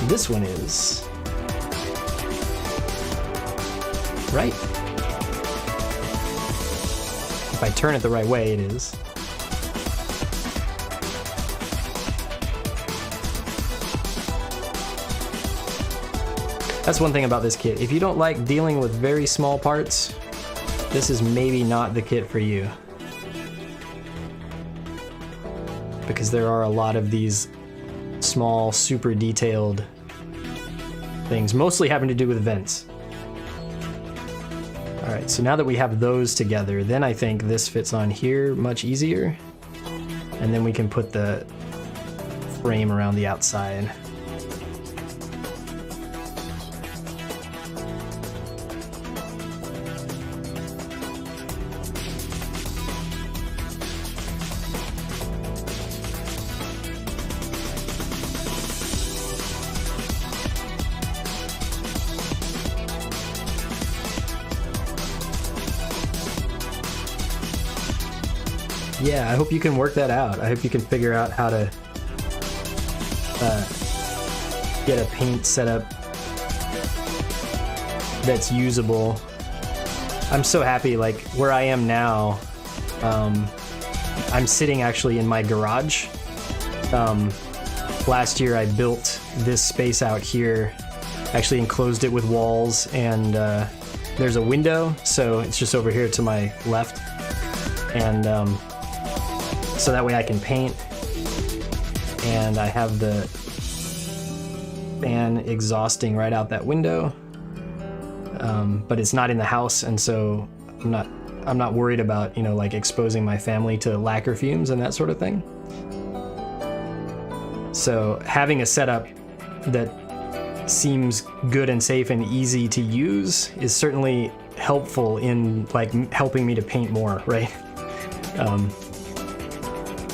Speaker 1: This one is. Right? If I turn it the right way, it is. That's one thing about this kit. If you don't like dealing with very small parts, this is maybe not the kit for you. because there are a lot of these small, super detailed things, mostly having to do with vents. All right, so now that we have those together, then I think this fits on here much easier. And then we can put the frame around the outside. Yeah, I hope you can work that out. I hope you can figure out how to get a paint setup that's usable. I'm so happy, like where I am now, I'm sitting actually in my garage. Last year I built this space out here, actually enclosed it with walls, and there's a window, so it's just over here to my left. And so that way I can paint, and I have the fan exhausting right out that window, but it's not in the house, and so I'm not worried about, you know, like exposing my family to lacquer fumes and that sort of thing. So having a setup that seems good and safe and easy to use is certainly helpful in like helping me to paint more, right?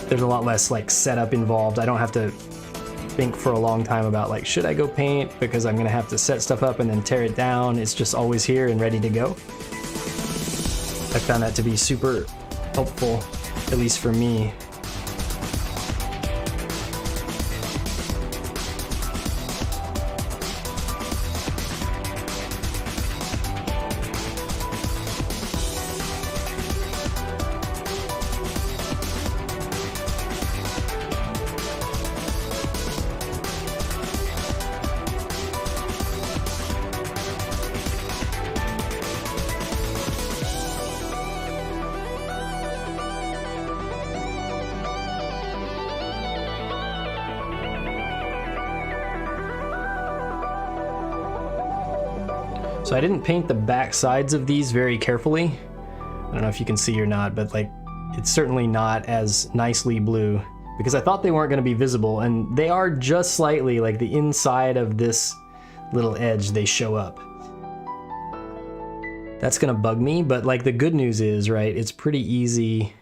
Speaker 1: There's a lot less like setup involved. I don't have to think for a long time about like, should I go paint, because I'm gonna have to set stuff up and then tear it down. It's just always here and ready to go. I found that to be super helpful, at least for me. So I didn't paint the back sides of these very carefully. I don't know if you can see or not, but like it's certainly not as nicely blue because I thought they weren't going to be visible, and they are just slightly, like the inside of this little edge, they show up. That's going to bug me, but like the good news is, right, it's pretty easy.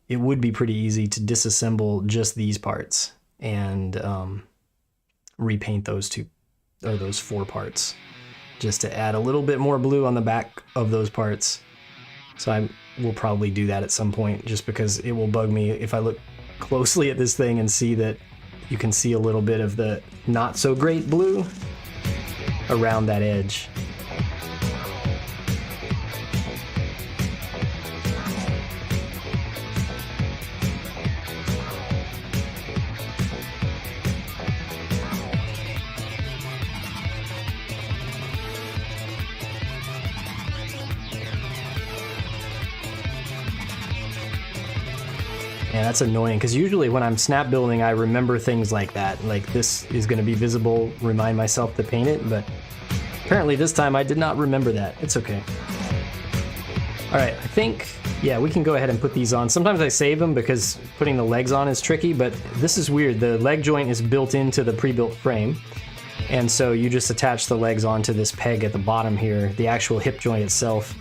Speaker 1: It would be pretty easy to disassemble just these parts and repaint those two, or those 4 parts, just to add a little bit more blue on the back of those parts. So I will probably do that at some point, just because it will bug me if I look closely at this thing and see that you can see a little bit of the not so great blue around that edge. Yeah, that's annoying, because usually when I'm snap building, I remember things like that. Like, this is going to be visible, remind myself to paint it, but apparently this time I did not remember that. It's okay. All right, I think, yeah, we can go ahead and put these on. Sometimes I save them because putting the legs on is tricky, but this is weird. The leg joint is built into the pre-built frame, and so you just attach the legs onto this peg at the bottom here. The actual hip joint itself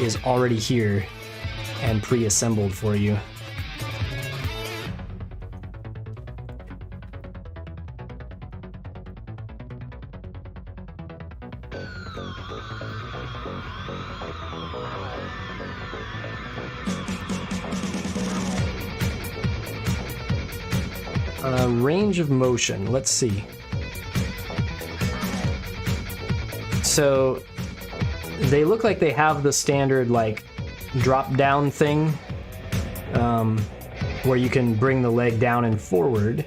Speaker 1: is already here and pre-assembled for you. Range of motion, let's see. So they look like they have the standard like drop down thing where you can bring the leg down and forward,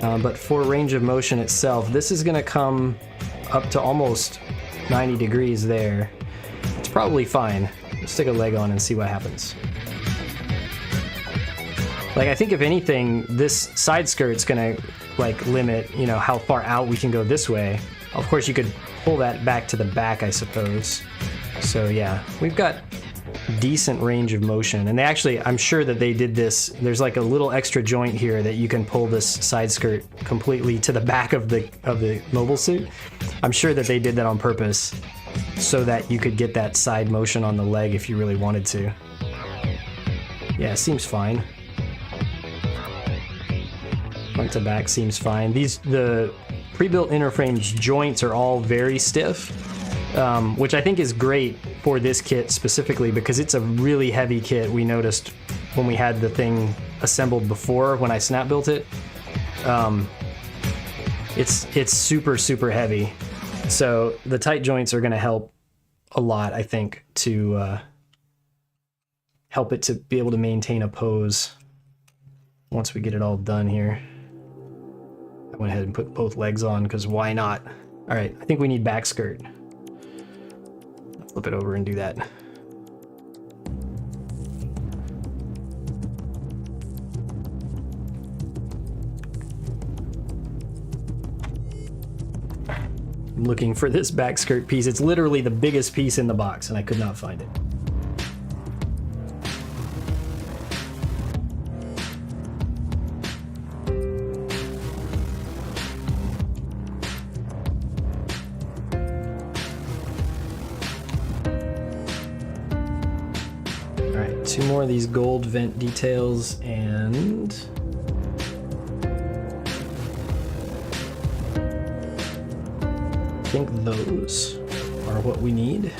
Speaker 1: but for range of motion itself, this is going to come up to almost 90 degrees there. It's probably fine. Let's stick a leg on and see what happens. Like, I think if anything, this side skirt's gonna like limit, you know, how far out we can go this way. Of course, you could pull that back to the back, I suppose. So yeah, we've got decent range of motion. And they actually, I'm sure that they did this. There's like a little extra joint here that you can pull this side skirt completely to the back of the mobile suit. I'm sure that they did that on purpose so that you could get that side motion on the leg if you really wanted to. Yeah, seems fine. Front to back seems fine. The pre-built inner frames joints are all very stiff, which I think is great for this kit specifically because it's a really heavy kit. We noticed when we had the thing assembled before, when I snap built it. It's super, super heavy. So the tight joints are going to help a lot, I think, to help it to be able to maintain a pose once we get it all done here. I went ahead and put both legs on because why not? All right, I think we need back skirt. Flip it over and do that. I'm looking for this back skirt piece. It's literally the biggest piece in the box and I could not find it. Two more of these gold vent details, and I think those are what we need.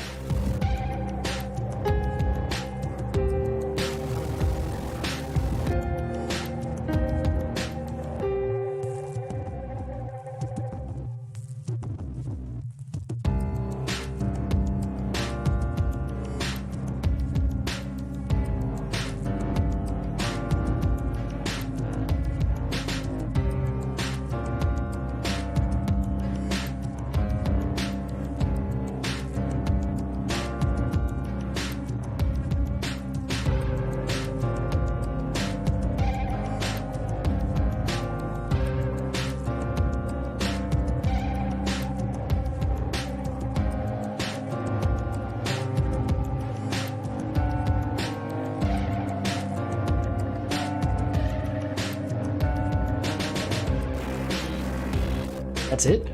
Speaker 1: That's it.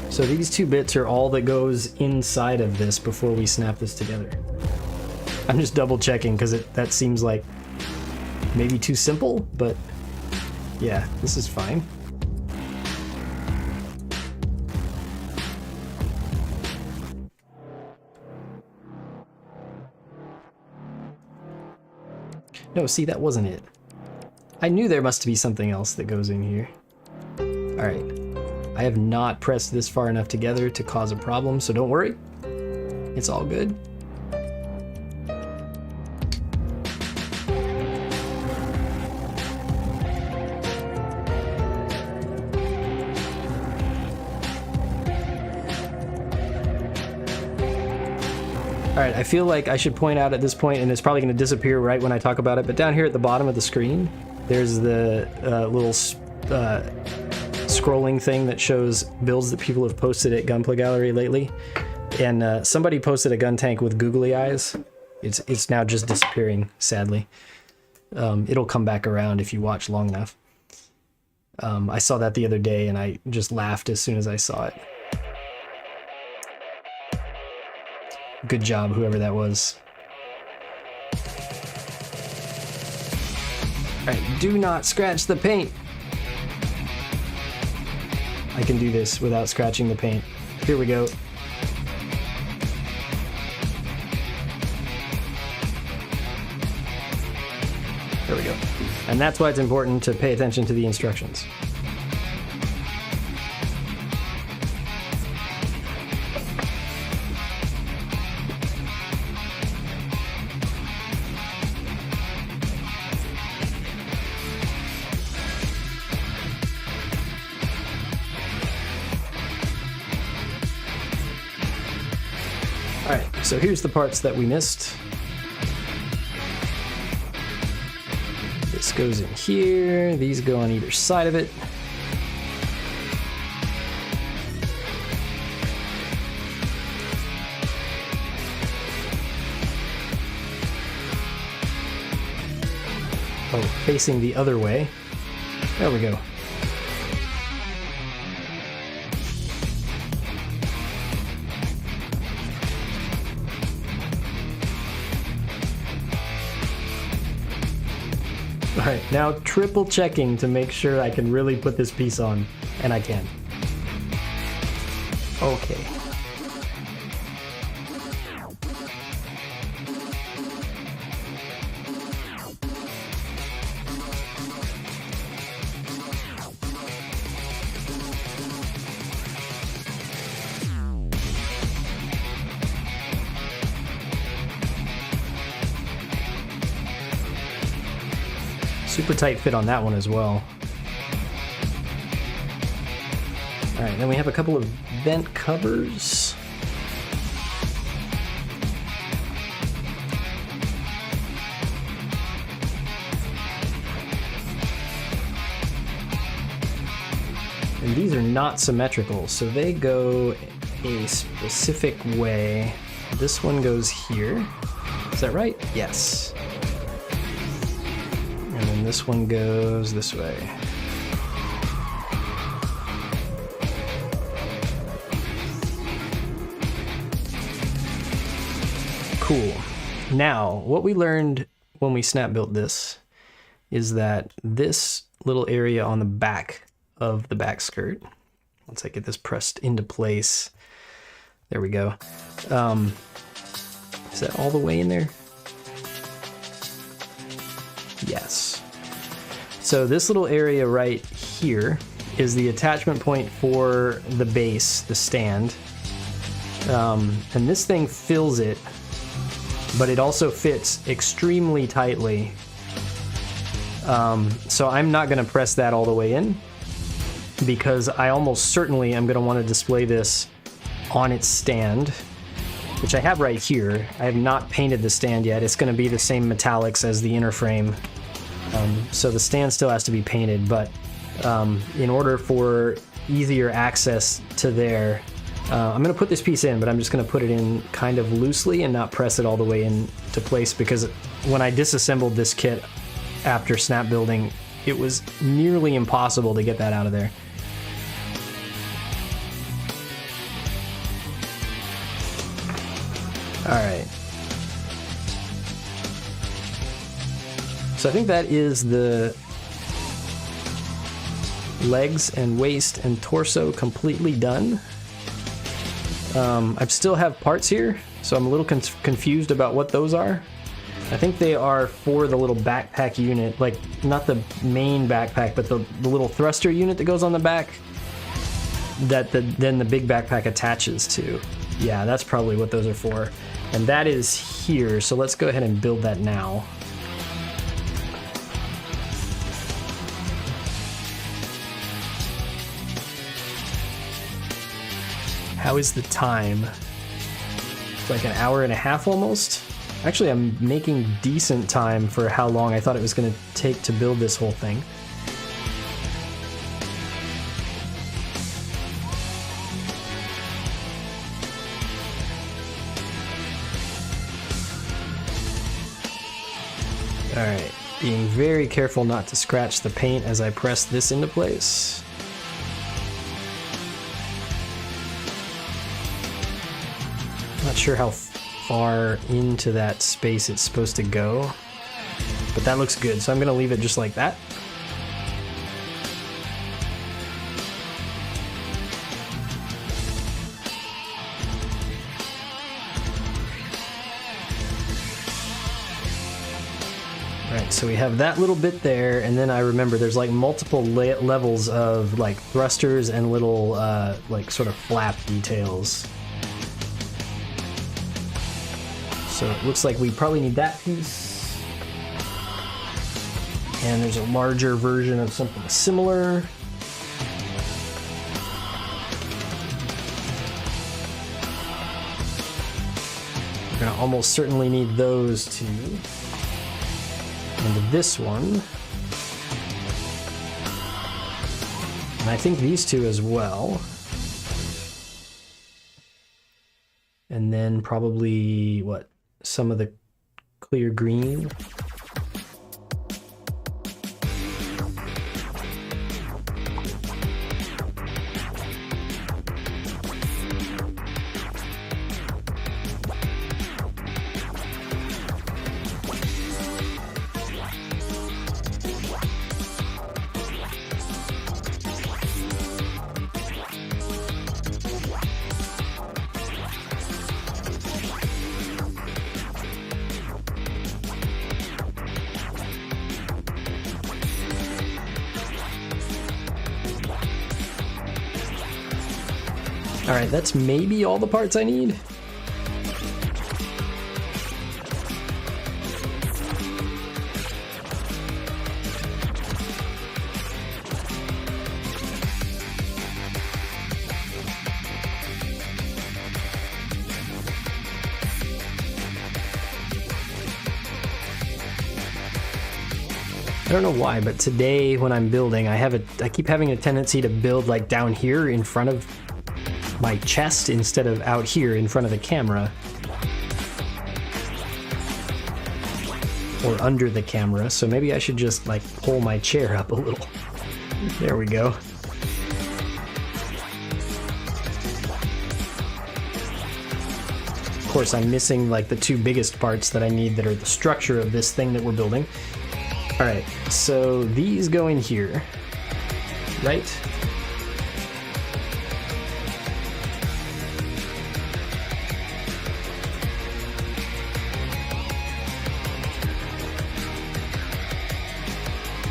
Speaker 1: So these two bits are all that goes inside of this before we snap this together. I'm just double checking because that seems like maybe too simple, but yeah, this is fine. No, see, that wasn't it. I knew there must be something else that goes in here. All right. I have not pressed this far enough together to cause a problem, so don't worry. It's all good. All right, I feel like I should point out at this point, and it's probably going to disappear right when I talk about it, but down here at the bottom of the screen, there's the little scrolling thing that shows builds that people have posted at Gunplay Gallery lately, and somebody posted a gun tank with googly eyes. It's now just disappearing, sadly. It'll come back around if you watch long enough. I saw that the other day and I just laughed as soon as I saw it. Good job, whoever that was. All right, do not scratch the paint. I can do this without scratching the paint. Here we go. There we go. And that's why it's important to pay attention to the instructions. Alright, so here's the parts that we missed. This This goes in here. These go on either side of it. Oh, facing the other way. There we go. All right, now triple checking to make sure I can really put this piece on, and I can. Okay. Super tight fit on that one as well. All right, then we have a couple of vent covers. And these are not symmetrical, so they go a specific way. This one goes here. Is that right? Yes. And then this one goes this way. Cool. Now, what we learned when we snap built this is that this little area on the back of the back skirt, once I get this pressed into place, there we go. Is that all the way in there? Yes. So this little area right here is the attachment point for the base, the stand. And this thing fills it, but it also fits extremely tightly. So I'm not going to press that all the way in because I almost certainly am going to want to display this on its stand, which I have right here. I have not painted the stand yet. It's going to be the same metallics as the inner frame. So the stand still has to be painted, but in order for easier access to there, I'm going to put this piece in, but I'm just going to put it in kind of loosely and not press it all the way into place, because when I disassembled this kit after snap building, it was nearly impossible to get that out of there. All right. So I think that is the legs and waist and torso completely done. I still have parts here, so I'm a little confused about what those are. I think they are for the little backpack unit, like not the main backpack, but the little thruster unit that goes on the back that then the big backpack attaches to. Yeah, that's probably what those are for. And that is here, so let's go ahead and build that now. How is the time? It's like an hour and a half almost. Actually, I'm making decent time for how long I thought it was going to take to build this whole thing. All right, being very careful not to scratch the paint as I press this into place. Not sure how far into that space it's supposed to go, but that looks good, so I'm gonna leave it just like that. Alright, so we have that little bit there, and then I remember there's like multiple levels of like thrusters and little like sort of flap details. So it looks like we probably need that piece. And there's a larger version of something similar. We're gonna almost certainly need those two. And this one. And I think these two as well. And then probably, what, some of the clear green. All right, that's maybe all the parts I need. I don't know why, but today when I'm building, I keep having a tendency to build like down here in front of my chest instead of out here in front of the camera. Or under the camera, so maybe I should just like pull my chair up a little. There we go. Of course, I'm missing like the two biggest parts that I need that are the structure of this thing that we're building. All right, so these go in here, right?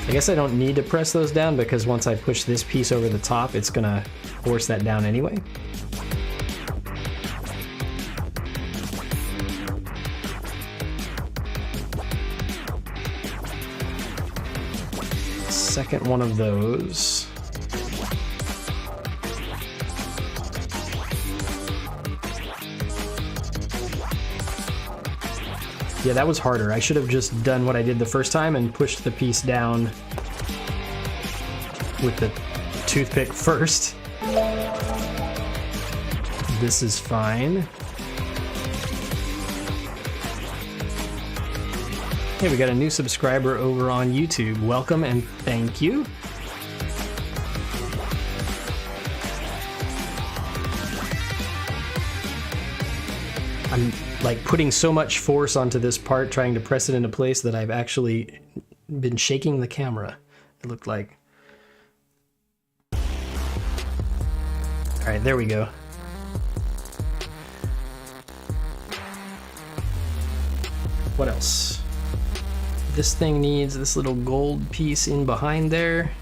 Speaker 1: I guess I don't need to press those down because once I push this piece over the top, it's gonna force that down anyway. Second one of those. Yeah, that was harder. I should have just done what I did the first time and pushed the piece down with the toothpick first. This is fine. Hey, we got a new subscriber over on YouTube. Welcome and thank you. I'm like putting so much force onto this part, trying to press it into place, that I've actually been shaking the camera, it looked like. All right, there we go. What else? This thing needs this little gold piece in behind there.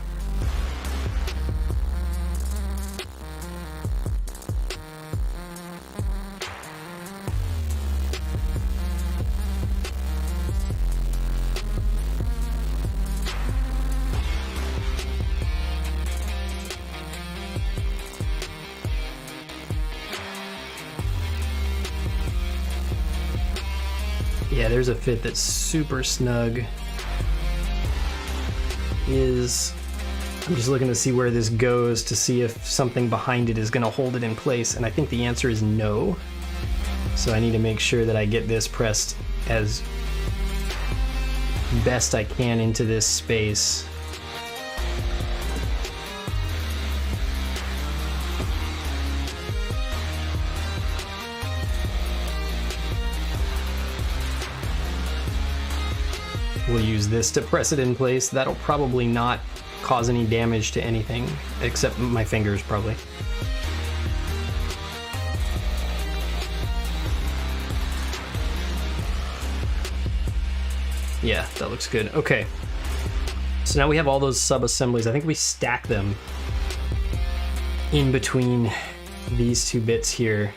Speaker 1: Yeah, there's a fit that's super snug. I'm just looking to see where this goes to see if something behind it is going to hold it in place, and I think the answer is no. So I need to make sure that I get this pressed as best I can into this space. We'll use this to press it in place. That'll probably not cause any damage to anything, except my fingers, probably. Yeah, that looks good. Okay. So now we have all those sub-assemblies. I think we stack them in between these two bits here.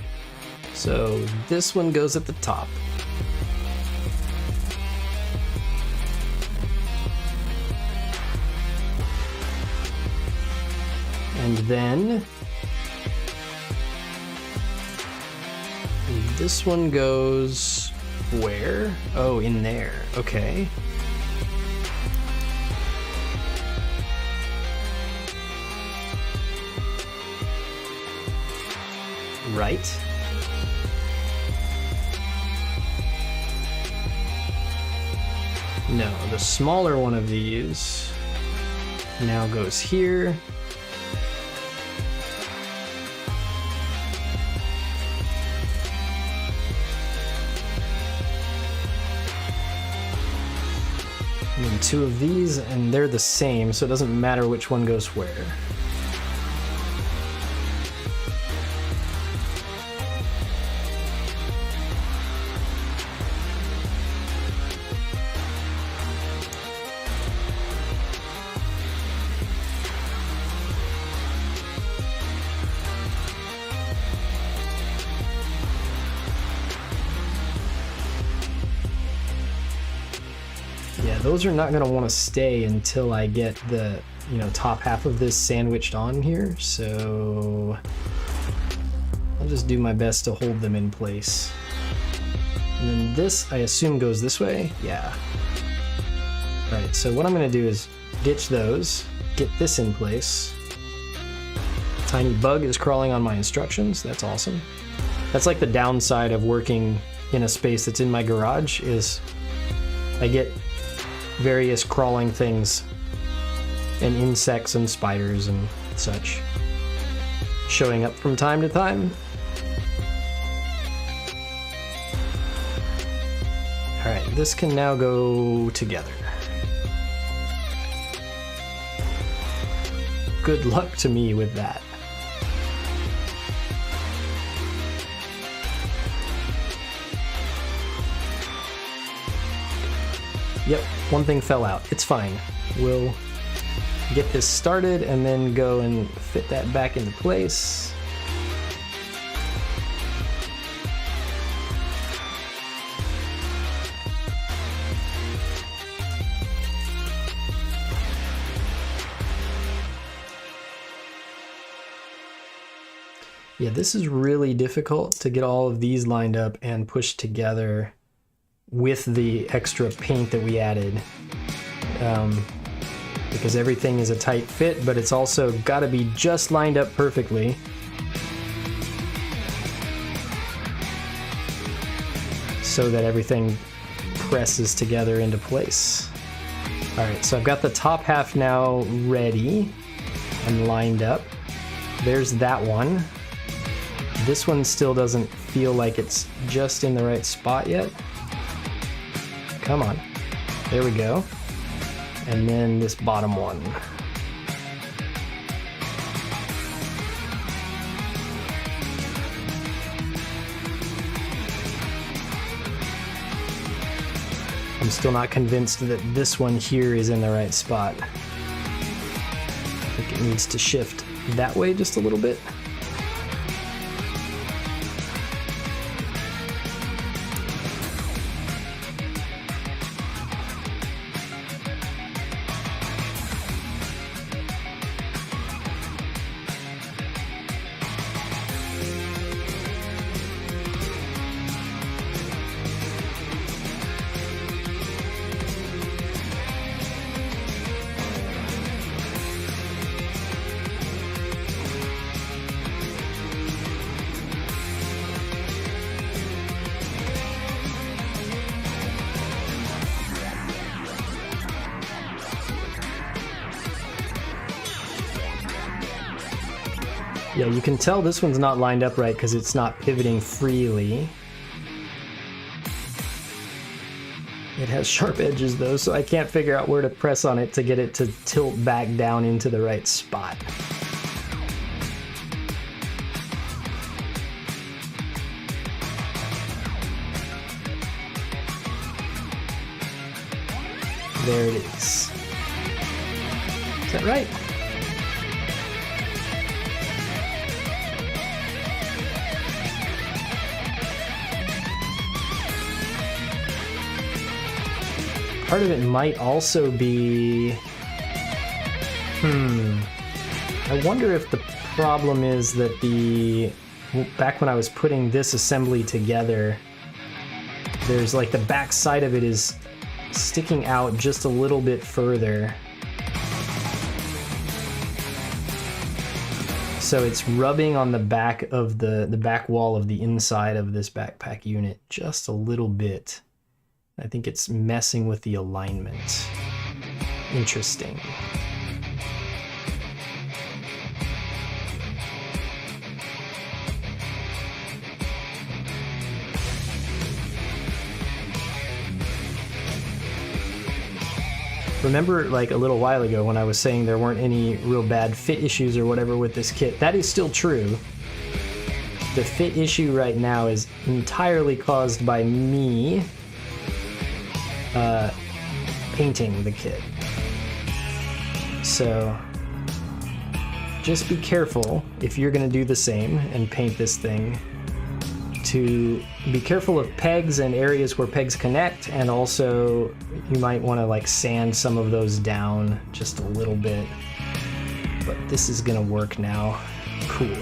Speaker 1: So this one goes at the top. And then this one goes where? Oh, in there. Okay. right. No, the smaller one of these now goes here. And then two of these, and they're the same, so it doesn't matter which one goes where. Yeah, those are not going to want to stay until I get the, top half of this sandwiched on here. So I'll just do my best to hold them in place. And then this, I assume, goes this way. Yeah. All right, so what I'm going to do is ditch those, get this in place. Tiny bug is crawling on my instructions. That's awesome. That's like the downside of working in a space that's in my garage is I get various crawling things and insects and spiders and such showing up from time to time. All right, this can now go together. Good luck to me with that. Yep, one thing fell out. It's fine. We'll get this started and then go and fit that back into place. Yeah, this is really difficult to get all of these lined up and pushed together with the extra paint that we added, because everything is a tight fit, but it's also got to be just lined up perfectly. So that everything presses together into place. All right, so I've got the top half now ready and lined up. There's that one. This one still doesn't feel like it's just in the right spot yet. Come on. There we go. And then this bottom one. I'm still not convinced that this one here is in the right spot. I think it needs to shift that way just a little bit. Yeah, you can tell this one's not lined up right because it's not pivoting freely. It has sharp edges though, so I can't figure out where to press on it to get it to tilt back down into the right spot. There it is. Is that right? Part of it might also be... I wonder if the problem is that back when I was putting this assembly together, there's like the back side of it is sticking out just a little bit further. So it's rubbing on the back of the back wall of the inside of this backpack unit just a little bit. I think it's messing with the alignment. Interesting. Remember, like a little while ago when I was saying there weren't any real bad fit issues or whatever with this kit? That is still true. The fit issue right now is entirely caused by me painting the kit. So just be careful if you're gonna do the same and paint this thing, to be careful of pegs and areas where pegs connect, and also you might want to like sand some of those down just a little bit. But this is gonna work now. Cool.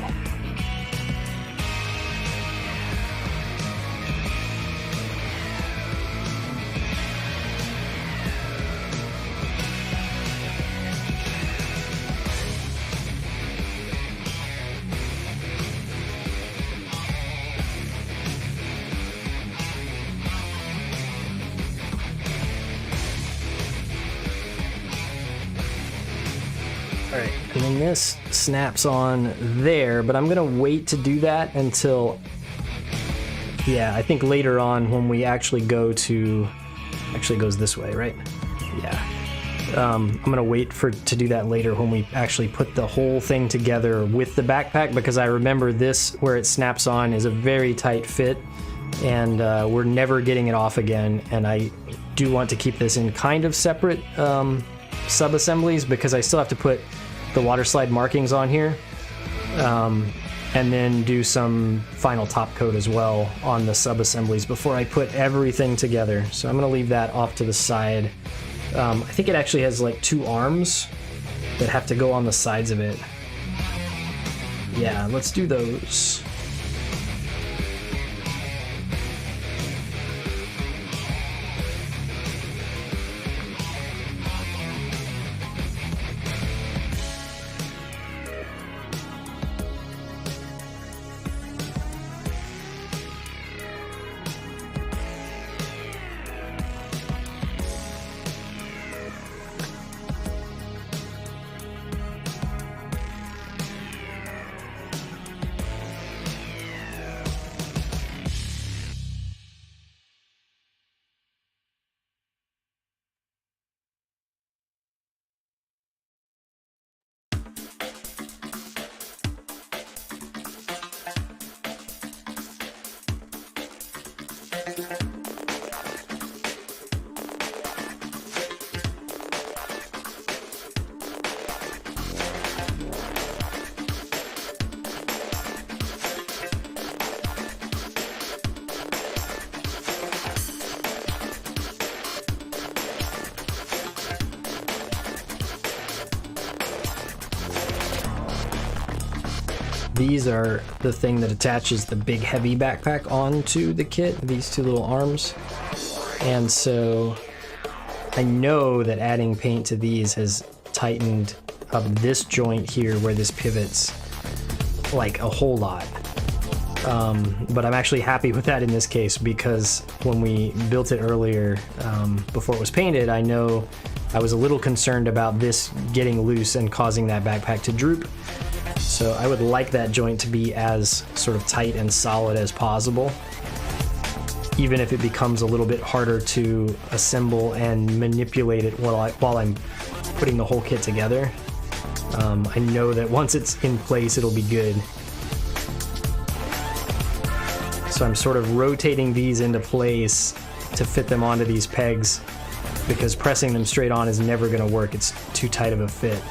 Speaker 1: Alright, and then this snaps on there, but I'm gonna wait to do that until, yeah, I think later on when we actually go to, actually goes this way, right? Yeah. I'm gonna wait to do that later when we actually put the whole thing together with the backpack, because I remember this, where it snaps on, is a very tight fit, and we're never getting it off again, and I do want to keep this in kind of separate sub-assemblies, because I still have to put the water slide markings on here, and then do some final top coat as well on the sub-assemblies before I put everything together. So I'm going to leave that off to the side. I think it actually has like 2 arms that have to go on the sides of it. Yeah, let's do those. These are the thing that attaches the big heavy backpack onto the kit, these 2 little arms. And so I know that adding paint to these has tightened up this joint here where this pivots like a whole lot. But I'm actually happy with that in this case, because when we built it earlier, before it was painted, I know I was a little concerned about this getting loose and causing that backpack to droop. So I would like that joint to be as sort of tight and solid as possible, even if it becomes a little bit harder to assemble and manipulate it while I'm putting the whole kit together. I know that once it's in place, it'll be good. So I'm sort of rotating these into place to fit them onto these pegs, because pressing them straight on is never going to work. It's too tight of a fit.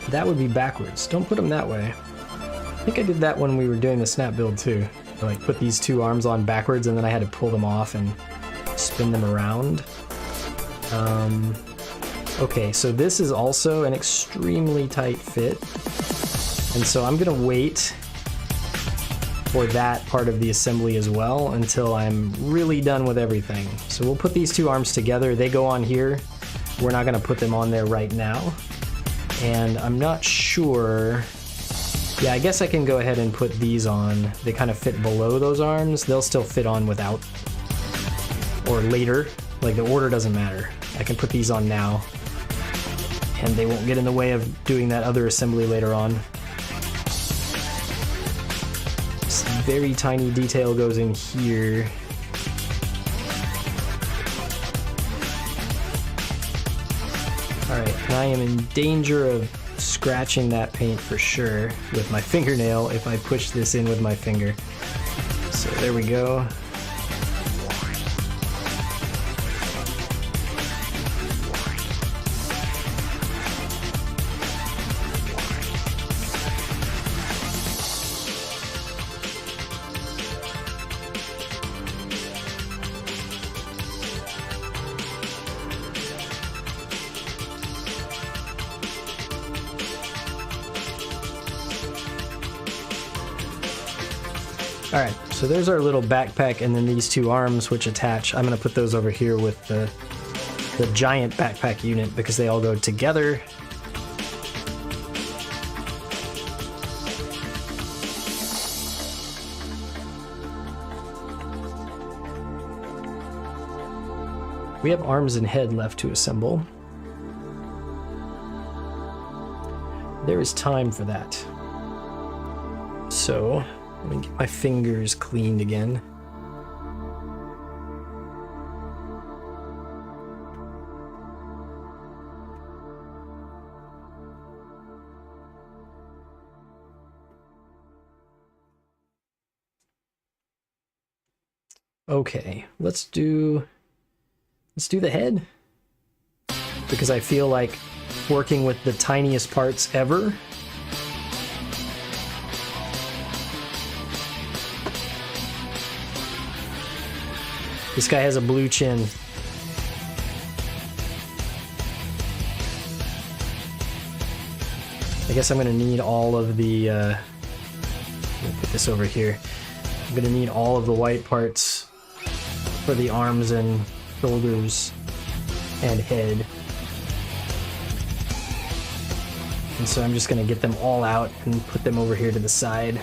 Speaker 1: that would be backwards. Don't put them that way. I think I did that when we were doing the snap build too. I, like, put these two arms on backwards and then I had to pull them off and spin them around. Okay, so this is also an extremely tight fit. And so I'm gonna wait for that part of the assembly as well until I'm really done with everything. So we'll put these two arms together. They go on here. We're not gonna put them on there right now. And I'm not sure, yeah, I guess I can go ahead and put these on. They kind of fit below those arms. They'll still fit on without, or later. Like, the order doesn't matter. I can put these on now and they won't get in the way of doing that other assembly later on. This very tiny detail goes in here. Alright, and I am in danger of scratching that paint for sure with my fingernail if I push this in with my finger. So there we go. Alright, so there's our little backpack and then these two arms which attach. I'm going to put those over here with the giant backpack unit because they all go together. We have arms and head left to assemble. There is time for that. So let me get my fingers cleaned again. Okay, let's do the head, because I feel like working with the tiniest parts ever. This guy has a blue chin. I guess I'm gonna need all of the, let me put this over here. I'm gonna need all of the white parts for the arms and shoulders and head. And so I'm just gonna get them all out and put them over here to the side.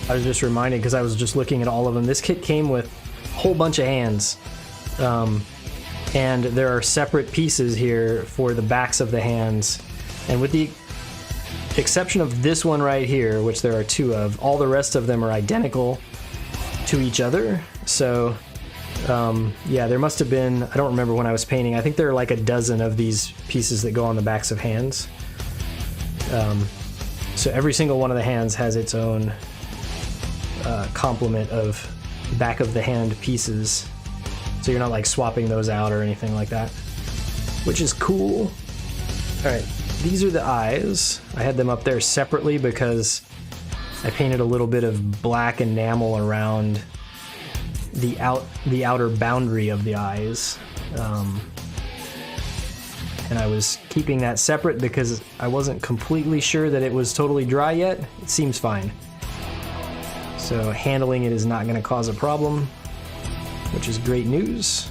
Speaker 1: I was just reminded because I was just looking at all of them. This kit came with a whole bunch of hands. And there are separate pieces here for the backs of the hands. And with the exception of this one right here, which there are two of, all the rest of them are identical to each other. So, yeah, there must have been, I don't remember when I was painting, I think there are like a dozen of these pieces that go on the backs of hands. So every single one of the hands has its own complement of back of the hand pieces, so you're not like swapping those out or anything like that, which is cool. All right, these are the eyes. I had them up there separately because I painted a little bit of black enamel around the outer boundary of the eyes, and I was keeping that separate because I wasn't completely sure that it was totally dry yet. It seems fine. So handling it is not going to cause a problem, which is great news.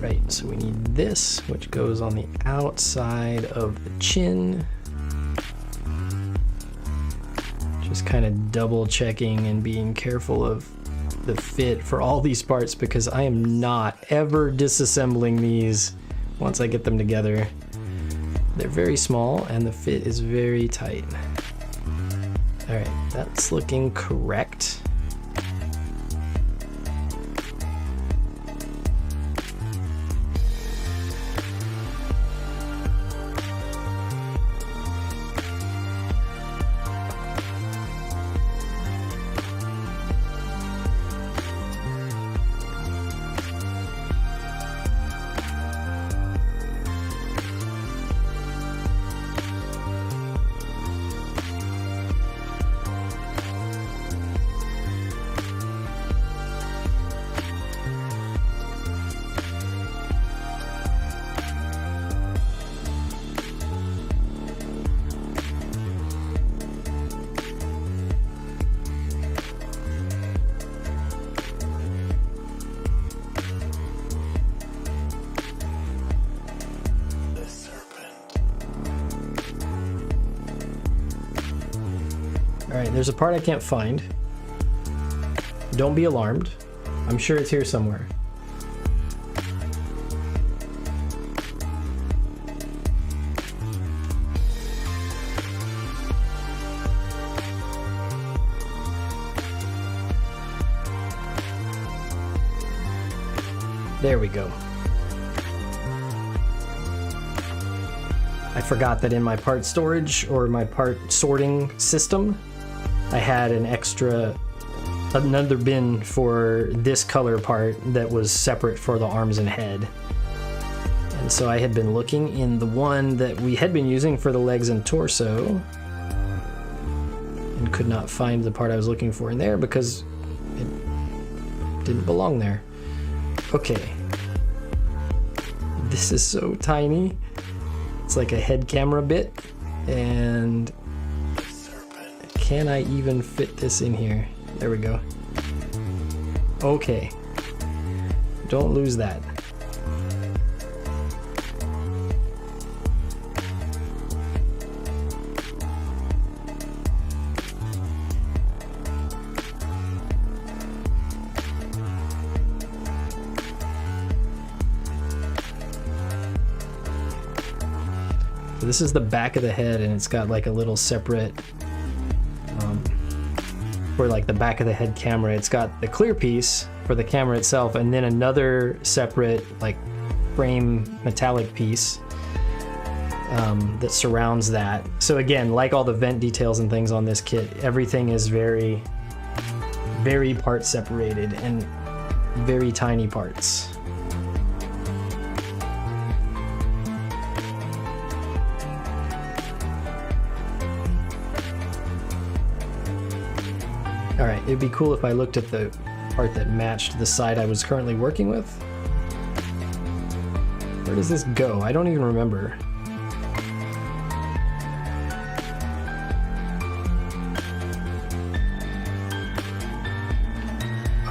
Speaker 1: Right, so we need this, which goes on the outside of the chin. Just kind of double checking and being careful of the fit for all these parts, because I am not ever disassembling these once I get them together. They're very small and the fit is very tight. All right, that's looking correct. Alright, there's a part I can't find. Don't be alarmed. I'm sure it's here somewhere. There we go. I forgot that in my part storage or my part sorting system, I had another bin for this color part that was separate for the arms and head. And so I had been looking in the one that we had been using for the legs and torso and could not find the part I was looking for in there because it didn't belong there. Okay. This is so tiny. It's like a head camera bit, and can I even fit this in here? There we go. Okay. Don't lose that. So this is the back of the head, and it's got like a little separate for like the back of the head camera. It's got the clear piece for the camera itself, and then another separate like frame metallic piece that surrounds that. So again, like all the vent details and things on this kit, everything is very, very part separated and very tiny parts. Alright, it'd be cool if I looked at the part that matched the side I was currently working with. Where does this go? I don't even remember.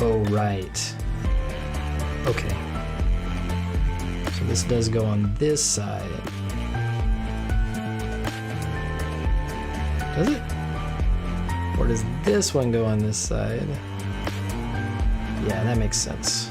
Speaker 1: Oh, right. Okay. So this does go on this side. Does it? Or does this one go on this side? Yeah, that makes sense.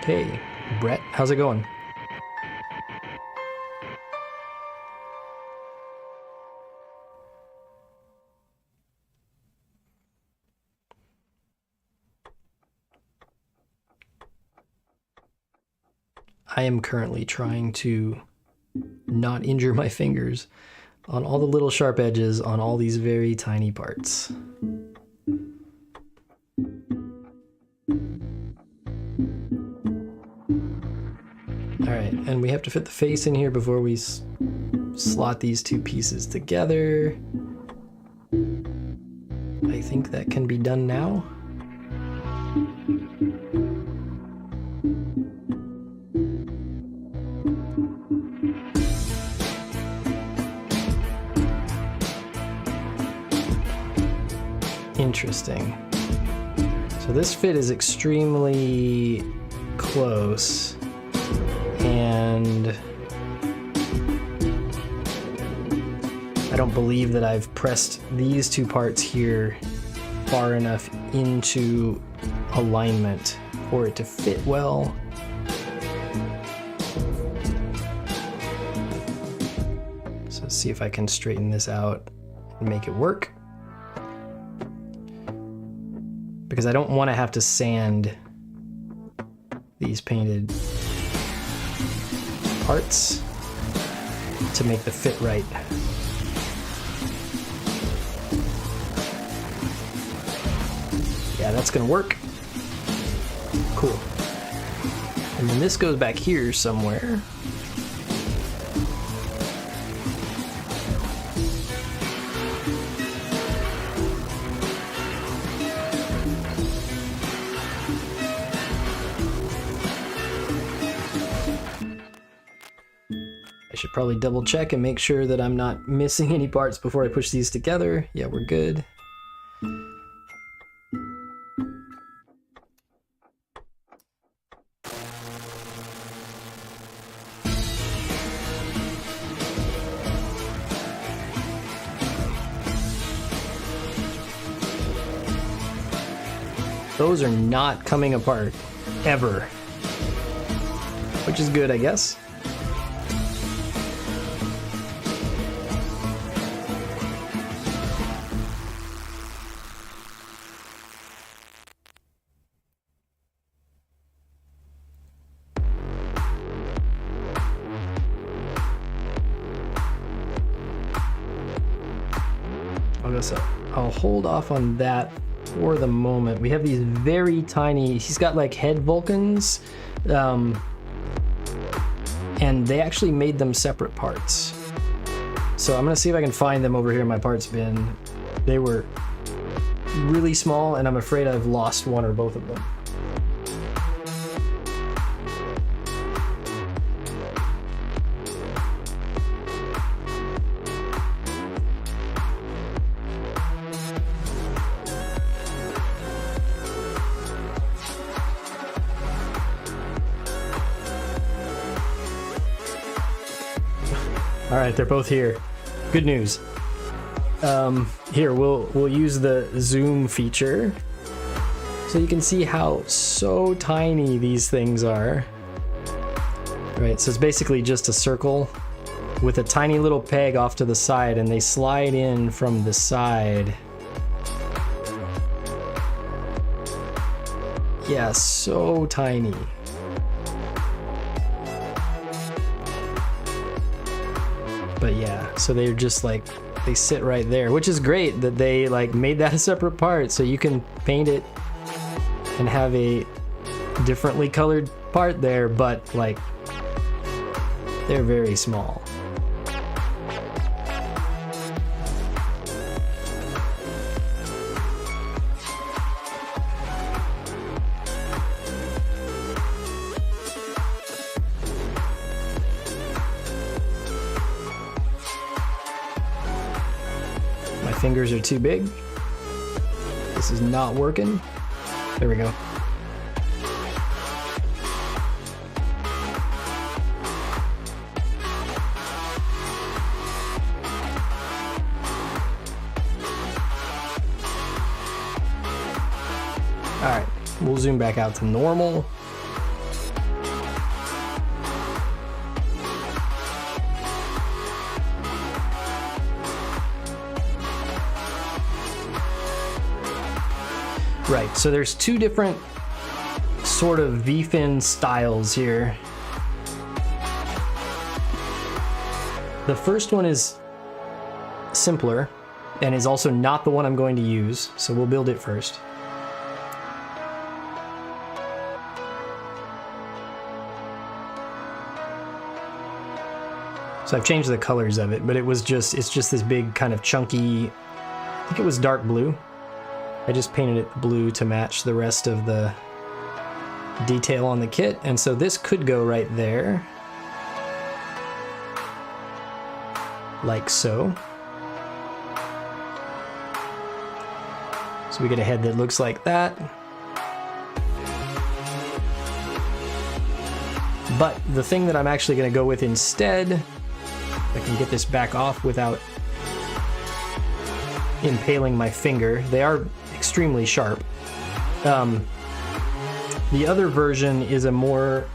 Speaker 1: Hey, Brett, how's it going? I am currently trying to not injure my fingers on all the little sharp edges on all these very tiny parts. Alright, and we have to fit the face in here before we slot these two pieces together. I think that can be done now. Interesting. So this fit is extremely close, and I don't believe that I've pressed these two parts here far enough into alignment for it to fit well. So let's see if I can straighten this out and make it work. Because I don't want to have to sand these painted parts to make the fit right. Yeah, that's gonna work. Cool. And then this goes back here somewhere. I should probably double check and make sure that I'm not missing any parts before I push these together. Yeah, we're good. Those are not coming apart, ever. Which is good, I guess. I'll hold off on that for the moment. We have these very tiny, he's got like head Vulcans, and they actually made them separate parts. So I'm gonna see if I can find them over here in my parts bin. They were really small, and I'm afraid I've lost one or both of them. All right, they're both here. Good news. Here, we'll use the zoom feature so you can see how so tiny these things are. Right, so it's basically just a circle with a tiny little peg off to the side, and they slide in from the side. Yeah, so tiny. But yeah, so they're just like, they sit right there, which is great that they like made that a separate part so you can paint it and have a differently colored part there, but like they're very small. Fingers are too big. This is not working. There we go. All right, we'll zoom back out to normal. Right, so there's two different sort of V-fin styles here. The first one is simpler and is also not the one I'm going to use, so we'll build it first. So I've changed the colors of it, but it's just this big kind of chunky, I think it was dark blue. I just painted it blue to match the rest of the detail on the kit, and so this could go right there. Like so. So we get a head that looks like that. But the thing that I'm actually going to go with instead, I can get this back off without impaling my finger. They are extremely sharp. The other version is a more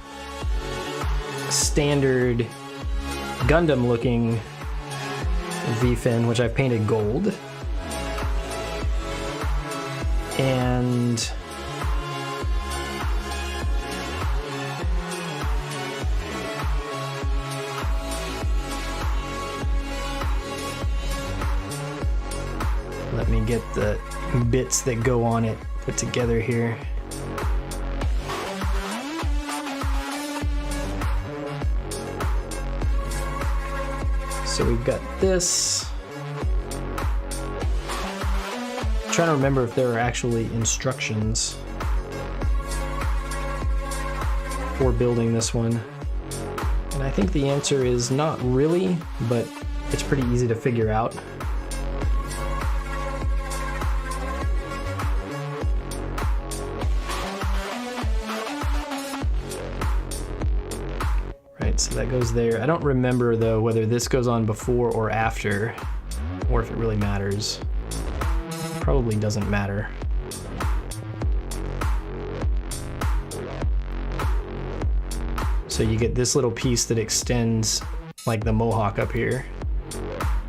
Speaker 1: standard Gundam looking V-fin, which I've painted gold. And let me get the bits that go on it put together here. So we've got this. I'm trying to remember if there are actually instructions for building this one. And I think the answer is not really, but it's pretty easy to figure out. So that goes there. I don't remember though whether this goes on before or after, or if it really matters. Probably doesn't matter. So you get this little piece that extends like the mohawk up here,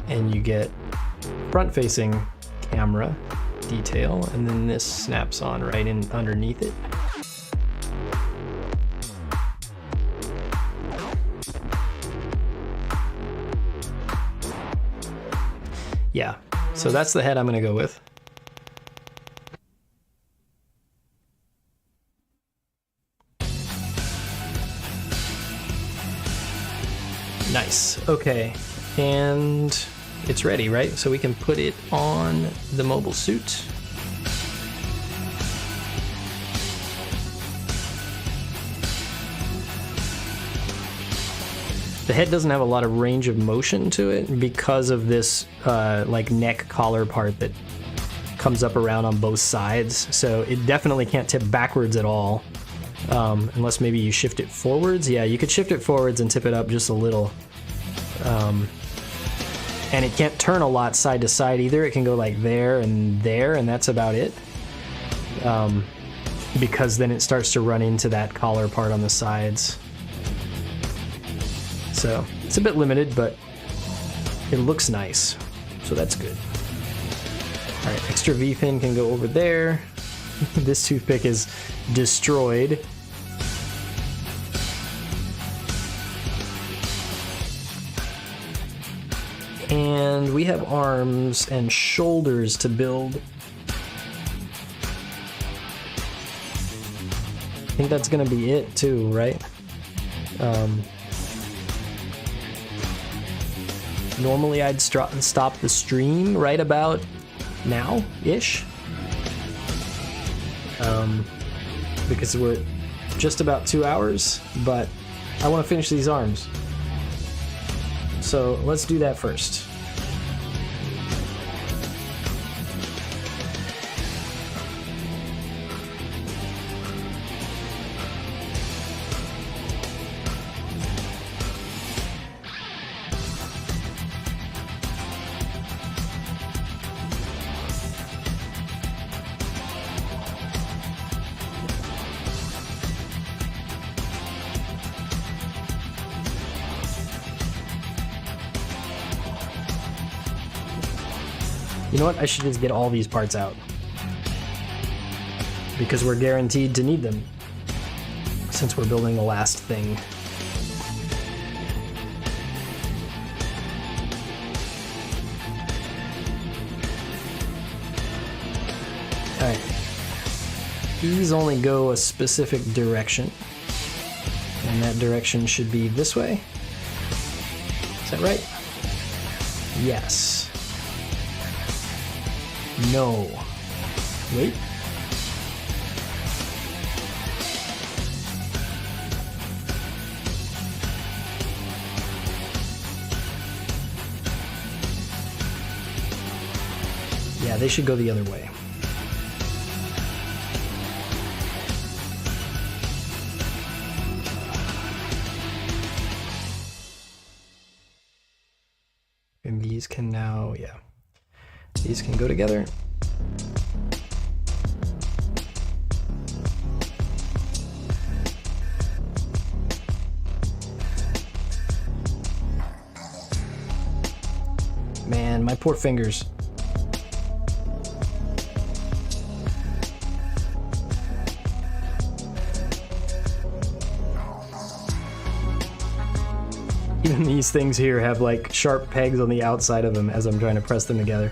Speaker 1: and you get front-facing camera detail, and then this snaps on right in underneath it. Yeah, so that's the head I'm going to go with. Nice. Okay, and it's ready, right? So we can put it on the mobile suit. The head doesn't have a lot of range of motion to it because of this like neck collar part that comes up around on both sides. So it definitely can't tip backwards at all, unless maybe you shift it forwards. Yeah, you could shift it forwards and tip it up just a little. And it can't turn a lot side to side either. It can go like there, and that's about it. Because then it starts to run into that collar part on the sides. So it's a bit limited, but it looks nice, so that's good. All right, extra V-fin can go over there. This toothpick is destroyed. And we have arms and shoulders to build. I think that's gonna be it too, right? Normally I'd stop the stream right about now-ish. Because we're at just about 2 hours, but I want to finish these arms. So let's do that first. You know what? I should just get all these parts out. because we're guaranteed to need them since we're building the last thing. Alright. These only go a specific direction. And that direction should be this way. Is that right? Yes. No. Wait. Yeah, they should go the other way. And these can now, yeah. These can go together. Man, my poor fingers. Even these things here have like sharp pegs on the outside of them as I'm trying to press them together.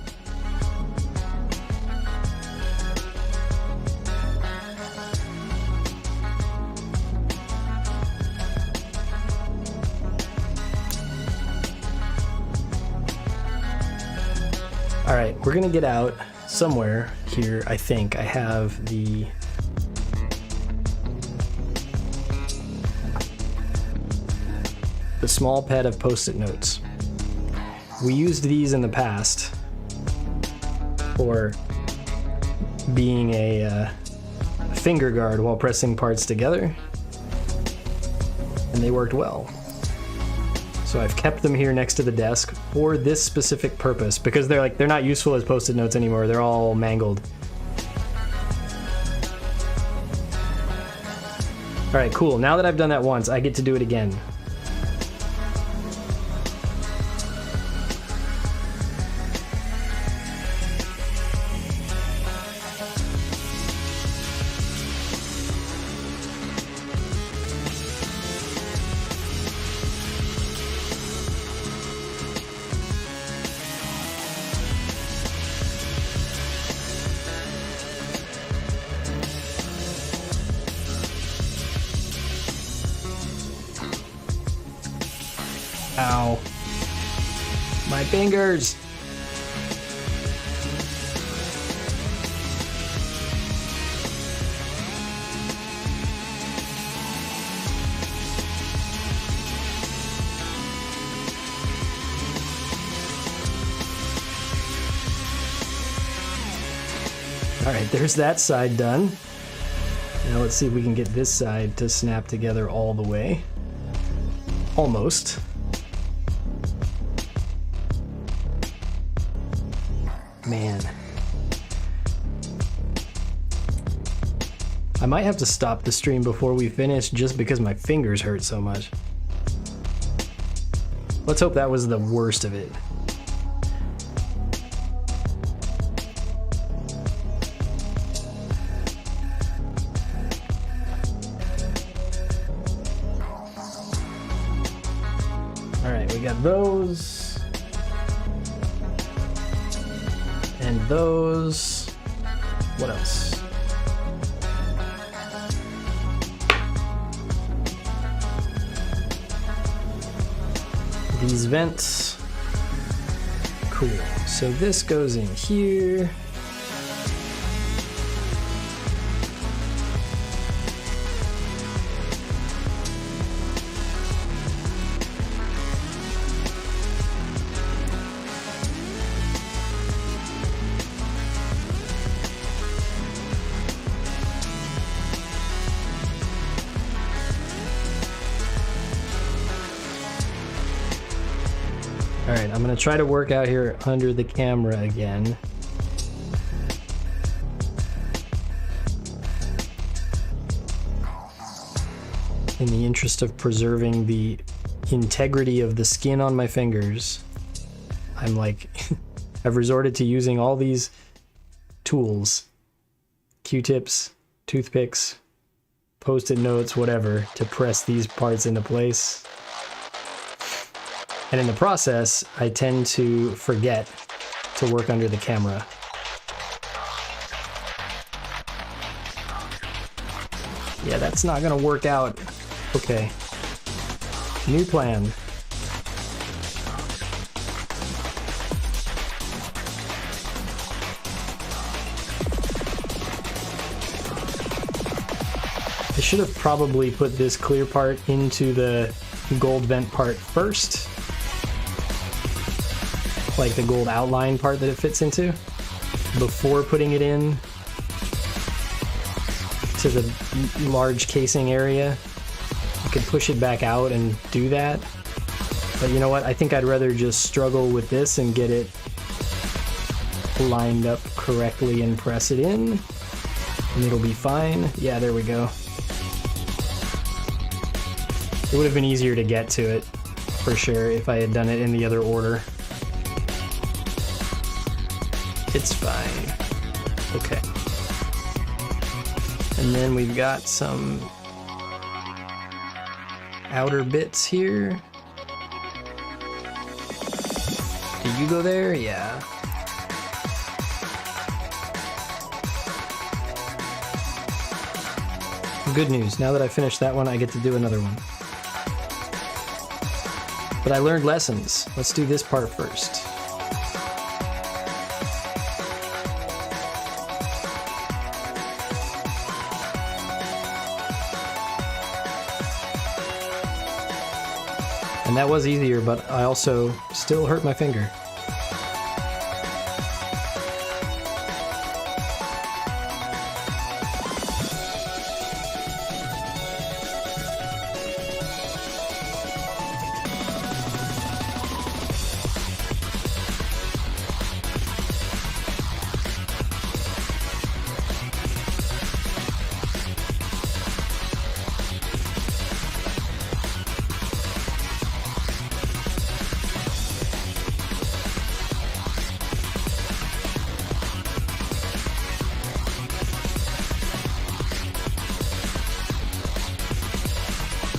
Speaker 1: All right, we're gonna get out somewhere here. I think I have the small pad of post-it notes. We used these in the past for being a finger guard while pressing parts together, and they worked well. So I've kept them here next to the desk for this specific purpose because they're not useful as post-it notes anymore. They're all mangled. All right, cool. Now that I've done that once, I get to do it again. Ow. My fingers! Alright, there's that side done. Now let's see if we can get this side to snap together all the way. Almost. Man. I might have to stop the stream before we finish just because my fingers hurt so much. Let's hope that was the worst of it. Alright, we got those. And those. What else? These vents. Cool. So this goes in here. Alright, I'm gonna try to work out here under the camera again. In the interest of preserving the integrity of the skin on my fingers, I'm like, I've resorted to using all these tools, Q-tips, toothpicks, Post-it notes, whatever, to press these parts into place. And in the process, I tend to forget to work under the camera. Yeah, that's not gonna work out. Okay. New plan. I should have probably put this clear part into the gold vent part first. Like the gold outline part that it fits into, before putting it in to the large casing area. You could push it back out and do that. But you know what? I think I'd rather just struggle with this and get it lined up correctly and press it in, and it'll be fine. Yeah, there we go. It would have been easier to get to it, for sure, if I had done it in the other order. It's fine. Okay. And then we've got some outer bits here. Did you go there? Yeah. Good news. Now that I finished that one, I get to do another one. But I learned lessons. Let's do this part first. And that was easier, but I also still hurt my finger.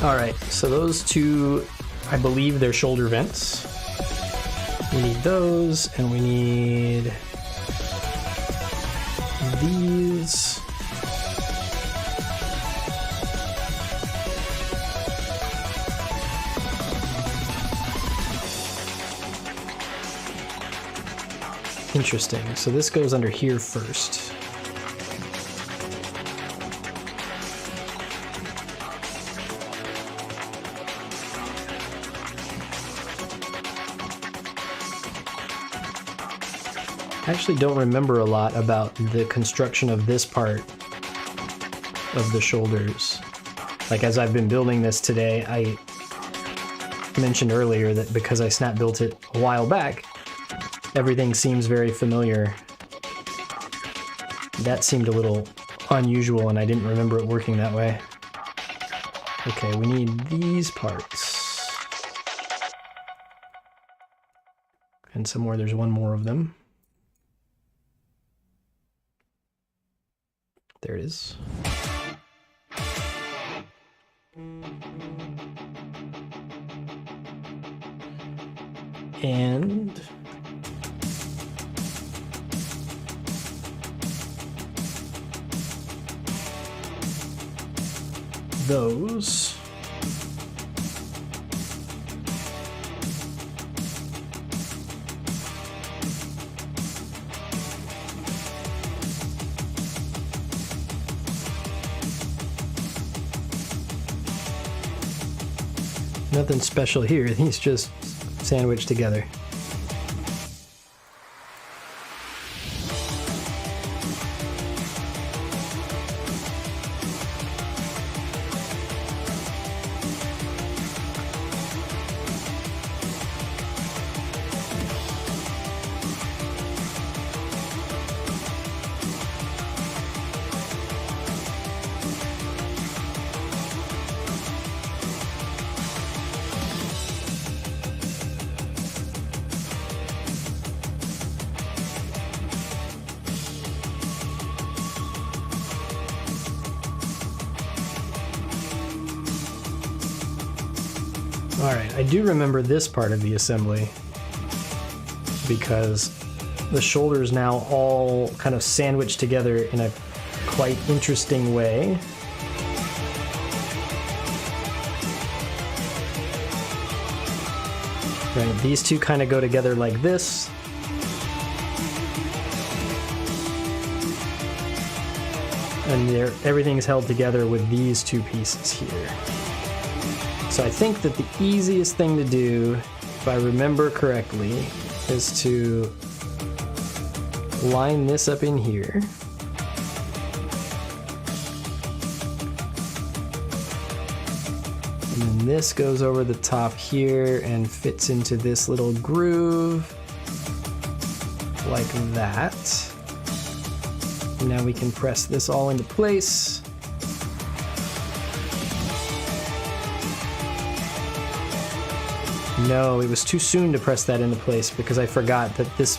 Speaker 1: Alright, so those two, I believe they're shoulder vents. We need those, and we need these. Interesting, so this goes under here first. I actually don't remember a lot about the construction of this part of the shoulders. Like, as I've been building this today, I mentioned earlier that because I snap built it a while back, everything seems very familiar. That seemed a little unusual and I didn't remember it working that way. Okay, we need these parts. And somewhere there's one more of them. There it is. And those. Nothing special here, these just sandwiched together. All right, I do remember this part of the assembly because the shoulders now all kind of sandwiched together in a quite interesting way. Right, these two kind of go together like this. And everything's held together with these two pieces here. So I think that the easiest thing to do, if I remember correctly, is to line this up in here. And then this goes over the top here and fits into this little groove like that. And now we can press this all into place. No, it was too soon to press that into place because I forgot that this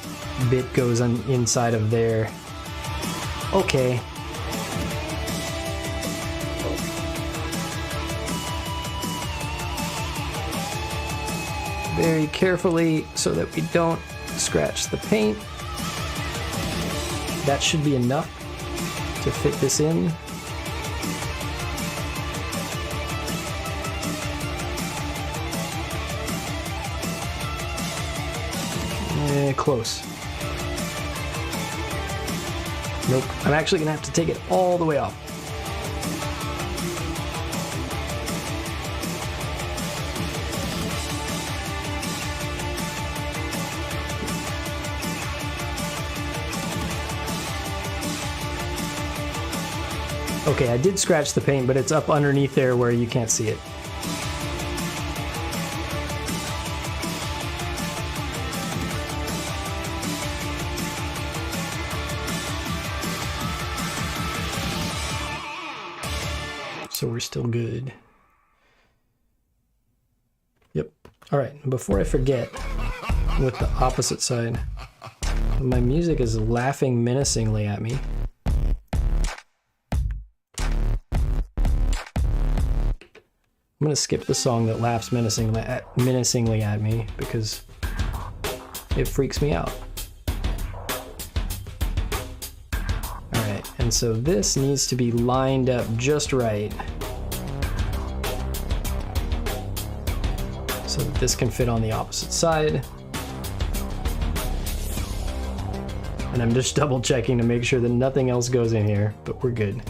Speaker 1: bit goes on inside of there. Okay. Very carefully so that we don't scratch the paint. That should be enough to fit this in. Close. Nope. I'm actually gonna have to take it all the way off. Okay, I did scratch the paint, but it's up underneath there where you can't see it. So we're still good. Yep. All right, before I forget, with the opposite side, my music is laughing menacingly at me. I'm gonna skip the song that laughs menacingly at me because it freaks me out. Alright, and so this needs to be lined up just right so that this can fit on the opposite side. And I'm just double checking to make sure that nothing else goes in here, but we're good.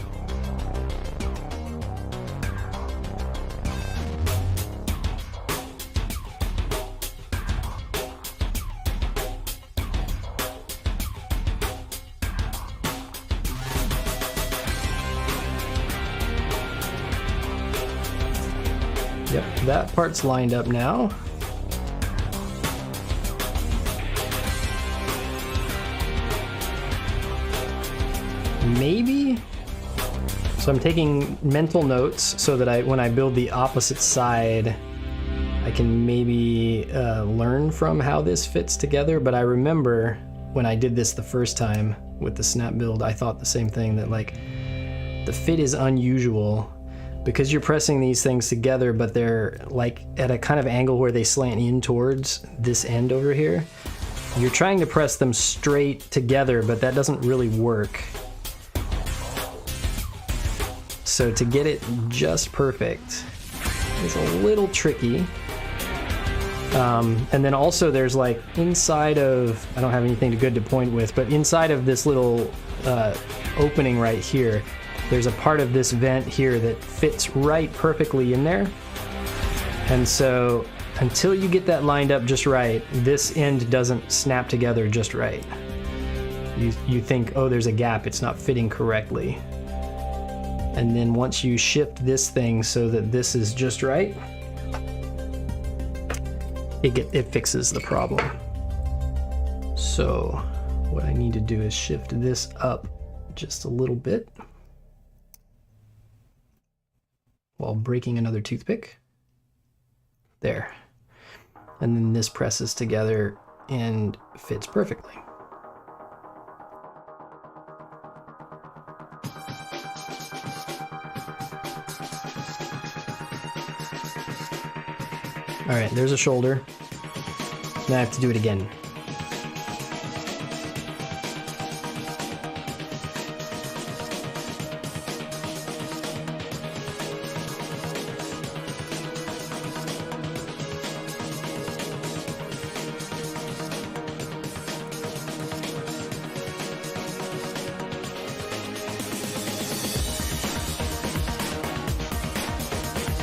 Speaker 1: Yep, that part's lined up now. Maybe? So I'm taking mental notes so that when I build the opposite side, I can maybe learn from how this fits together. But I remember when I did this the first time with the snap build, I thought the same thing, that like the fit is unusual because you're pressing these things together, but they're like at a kind of angle where they slant in towards this end over here. You're trying to press them straight together, but that doesn't really work. So to get it just perfect is a little tricky. And then also there's like inside of, I don't have anything good to point with, but inside of this little opening right here, there's a part of this vent here that fits right perfectly in there. And so until you get that lined up just right, this end doesn't snap together just right. You think, oh, there's a gap, it's not fitting correctly. And then once you shift this thing so that this is just right, it fixes the problem. So what I need to do is shift this up just a little bit while breaking another toothpick. There. And then this presses together and fits perfectly. All right, there's a shoulder. Now I have to do it again.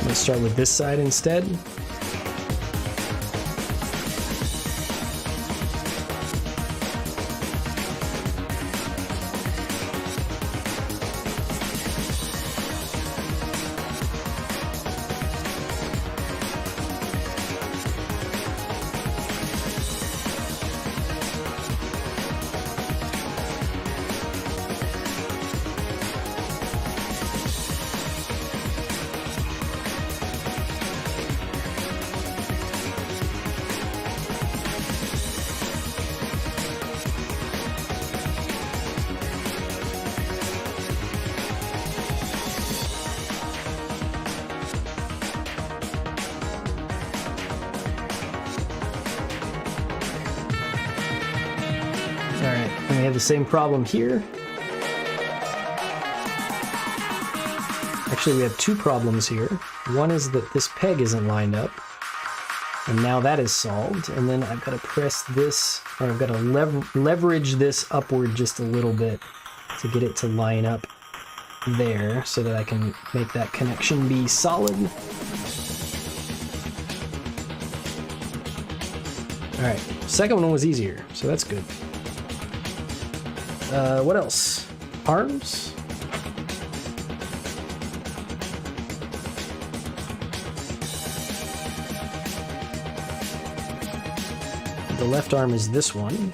Speaker 1: Let's start with this side instead. Alright, and we have the same problem here. Actually, we have two problems here. One is that this peg isn't lined up, and now that is solved. And then I've got to press this, or I've got to leverage this upward just a little bit to get it to line up there so that I can make that connection be solid. Alright, second one was easier, so that's good. What else? Arms? The left arm is this one.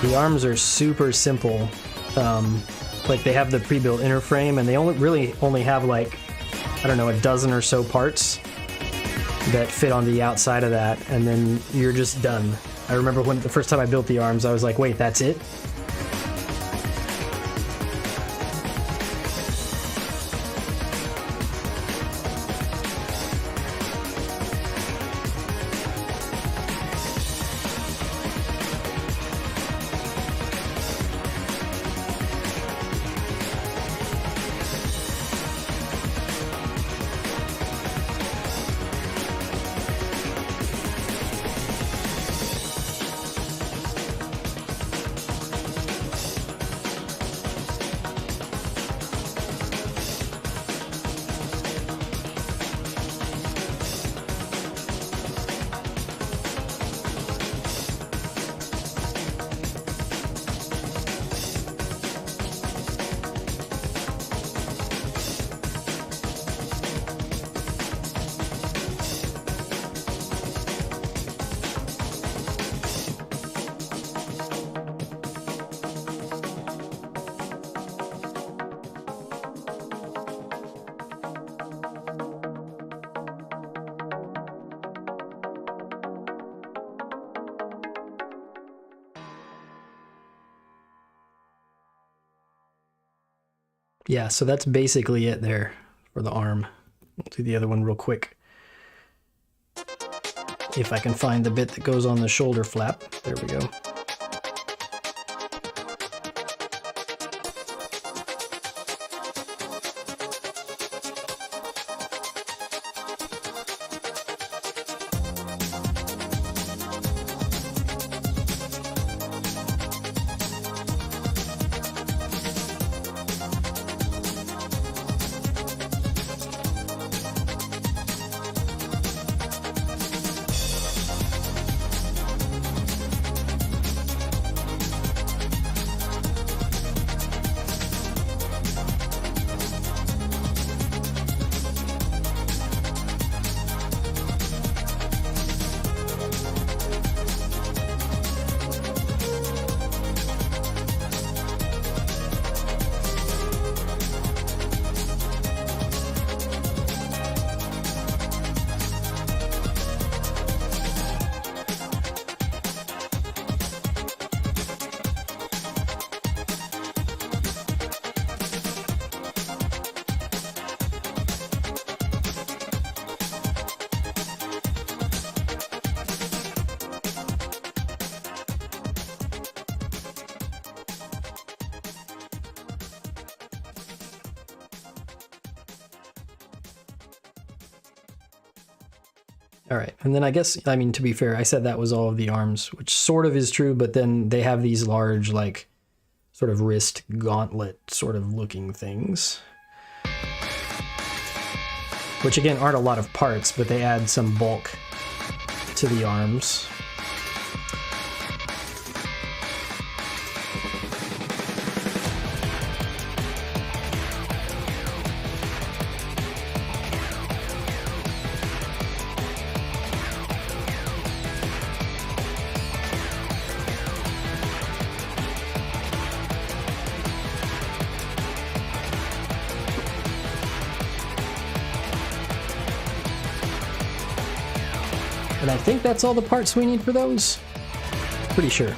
Speaker 1: The arms are super simple. Like they have the pre-built inner frame, and they really only have like, I don't know, a dozen or so parts that fit on the outside of that, and then you're just done. I remember when the first time I built the arms, I was like, wait, that's it? Yeah, so that's basically it there for the arm. We'll do the other one real quick. If I can find the bit that goes on the shoulder flap. There we go. All right. And then I guess, I mean, to be fair, I said that was all of the arms, which sort of is true, but then they have these large, like, sort of wrist gauntlet sort of looking things. Which, again, aren't a lot of parts, but they add some bulk to the arms. And I think that's all the parts we need for those. Pretty sure.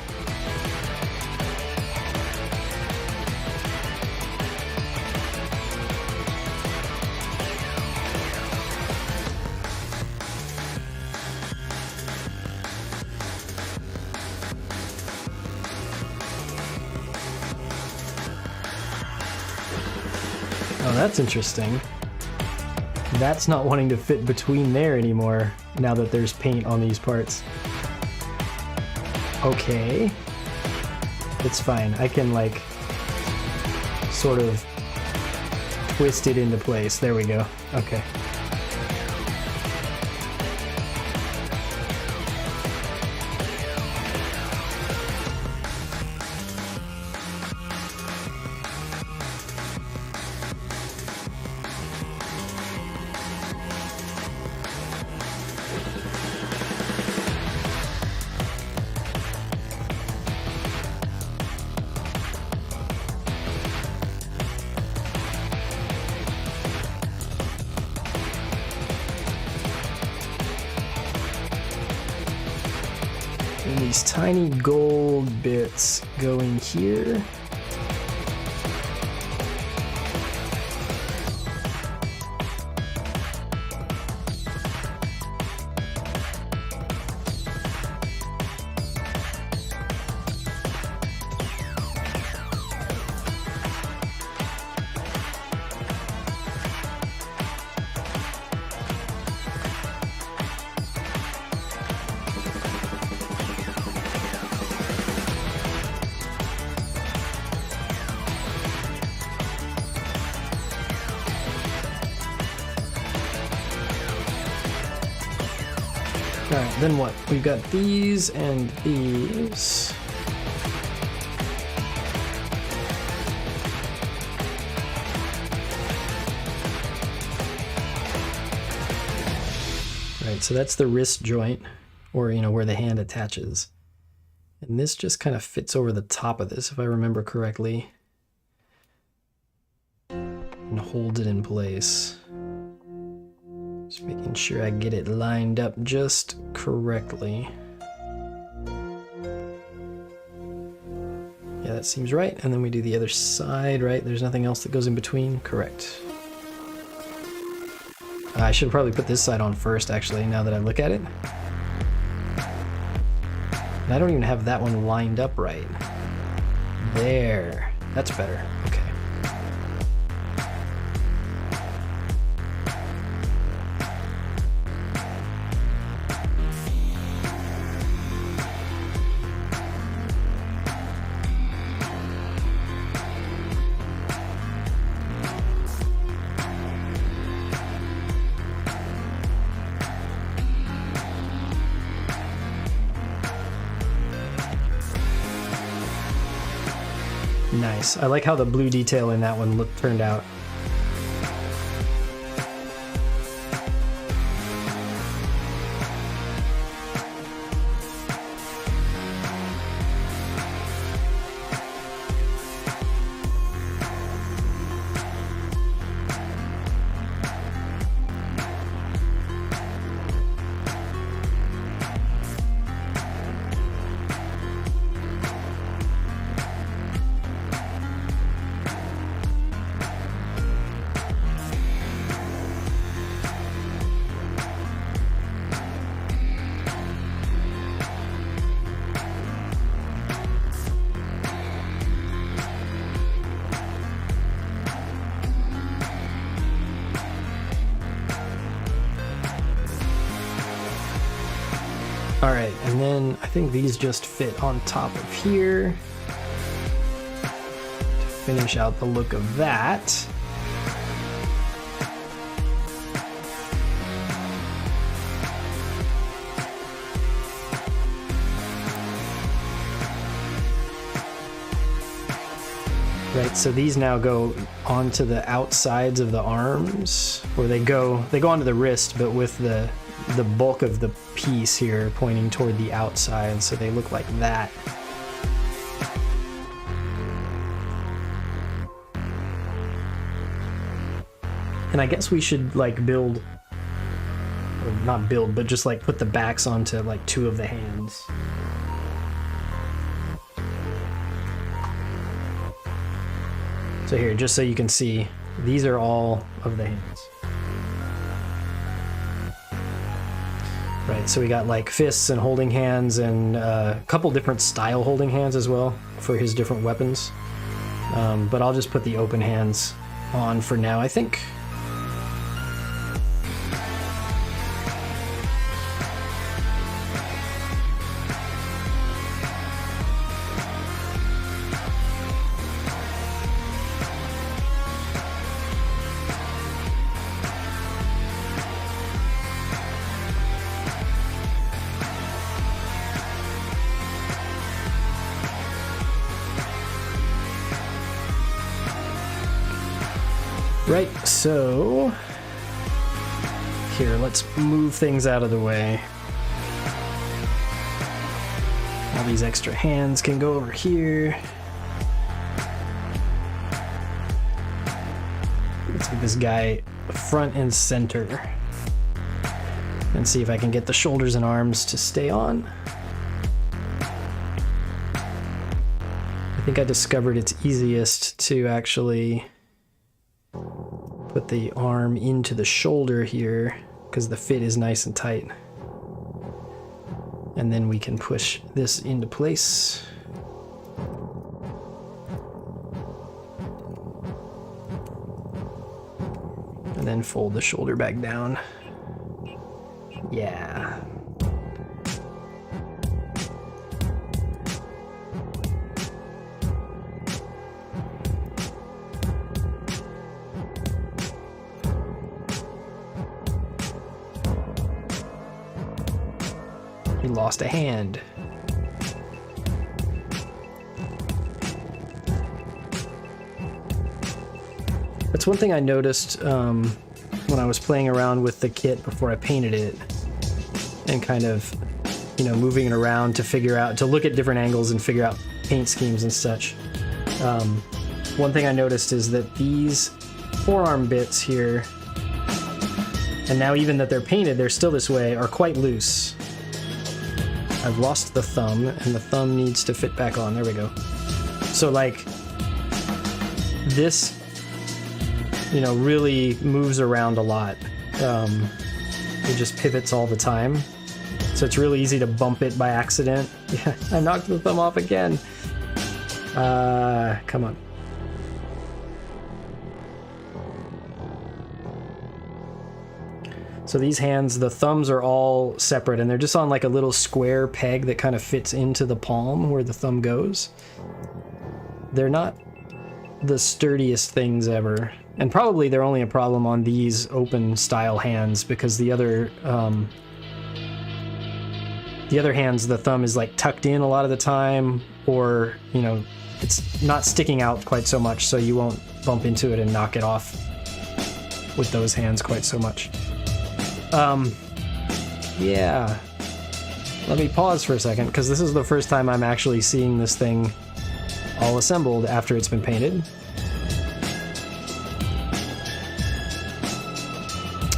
Speaker 1: Oh, that's interesting. That's not wanting to fit between there anymore, now that there's paint on these parts. Okay. It's fine. I can, like, sort of twist it into place. There we go. Okay. And these tiny gold bits going here. Alright, then what? We've got these and these. Right, so that's the wrist joint, or, you know, where the hand attaches. And this just kind of fits over the top of this, if I remember correctly. And holds it in place. Just making sure I get it lined up just correctly. Yeah, that seems right. And then we do the other side, right? There's nothing else that goes in between? Correct. I should probably put this side on first, actually, now that I look at it. And I don't even have that one lined up right. There. That's better. Okay. Nice. I like how the blue detail in that one turned out. All right, and then I think these just fit on top of here to finish out the look of that. Right, so these now go onto the outsides of the arms, or they go onto the wrist, but with the bulk of the piece here pointing toward the outside, so they look like that. And I guess we should like build, or not build, but just like put the backs onto like 2 of the hands. So here, just so you can see, these are all of the hands. Right, so we got like fists and holding hands and a couple different style holding hands as well for his different weapons. But I'll just put the open hands on for now, I think. Right, so here, let's move things out of the way. All these extra hands can go over here. Let's get this guy front and center and see if I can get the shoulders and arms to stay on. I think I discovered it's easiest to actually put the arm into the shoulder here because the fit is nice and tight. And then we can push this into place. And then fold the shoulder back down. Yeah. He lost a hand. That's one thing I noticed when I was playing around with the kit before I painted it, and kind of, you know, moving it around to figure out, to look at different angles and figure out paint schemes and such. One thing I noticed is that these forearm bits here, and now even that they're painted, they're still this way, are quite loose. I've lost the thumb, and the thumb needs to fit back on. There we go. So, like, this, you know, really moves around a lot. It just pivots all the time. So it's really easy to bump it by accident. Yeah, I knocked the thumb off again. Come on. So these hands, the thumbs are all separate, and they're just on like a little square peg that kind of fits into the palm where the thumb goes. They're not the sturdiest things ever. And probably they're only a problem on these open style hands, because the other hands, the thumb is like tucked in a lot of the time, or, you know, it's not sticking out quite so much, so you won't bump into it and knock it off with those hands quite so much. Yeah. Let me pause for a second, because this is the first time I'm actually seeing this thing all assembled after it's been painted.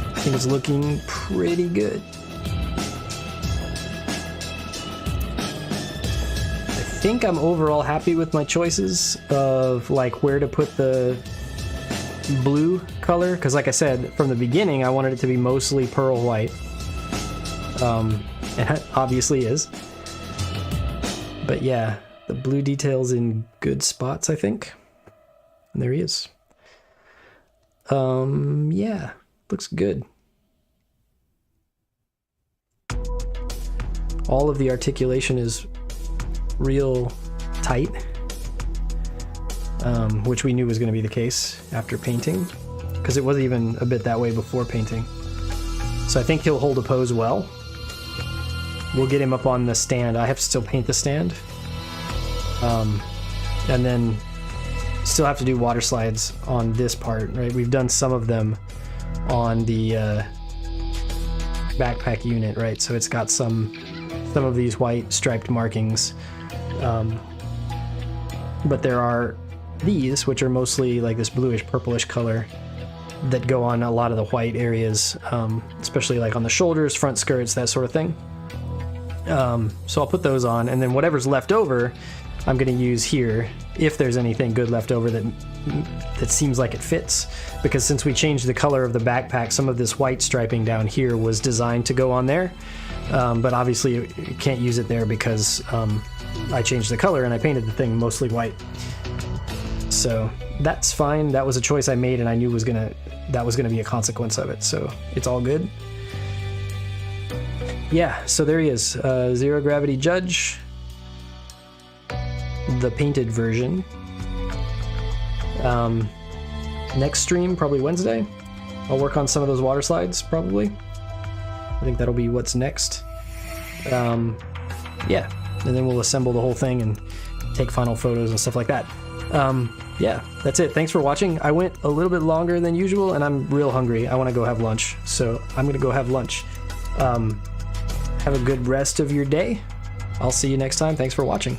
Speaker 1: I think it's looking pretty good. I think I'm overall happy with my choices of like where to put the blue color, because like I said from the beginning, I wanted it to be mostly pearl white, and it obviously is. But yeah, the blue detail's in good spots, I think. And there he is. Yeah, looks good. all of the articulation is real tight, which we knew was going to be the case after painting, because it was even a bit that way before painting. So I think he'll hold a pose well. We'll get him up on the stand. I have to still paint the stand. And then still have to do water slides on this part, right? We've done some of them on the backpack unit, right? So it's got some of these white striped markings. But there are these, which are mostly like this bluish purplish color, that go on a lot of the white areas, especially like on the shoulders, front skirts, that sort of thing. So I'll put those on, and then whatever's left over, I'm going to use here, if there's anything good left over that seems like it fits. Because since we changed the color of the backpack, some of this white striping down here was designed to go on there. But obviously you can't use it there because I changed the color and I painted the thing mostly white. So that's fine. That was a choice I made, and I knew that was gonna be a consequence of it. So it's all good. Yeah, so there he is. Zero Gravity Judge. The painted version. Next stream, probably Wednesday. I'll work on some of those water slides, probably. I think that'll be what's next. Yeah, and then we'll assemble the whole thing and take final photos and stuff like that. Yeah, that's it. Thanks for watching. I went a little bit longer than usual, and I'm real hungry. I want to go have lunch, so I'm going to go have lunch. Have a good rest of your day. I'll see you next time. Thanks for watching.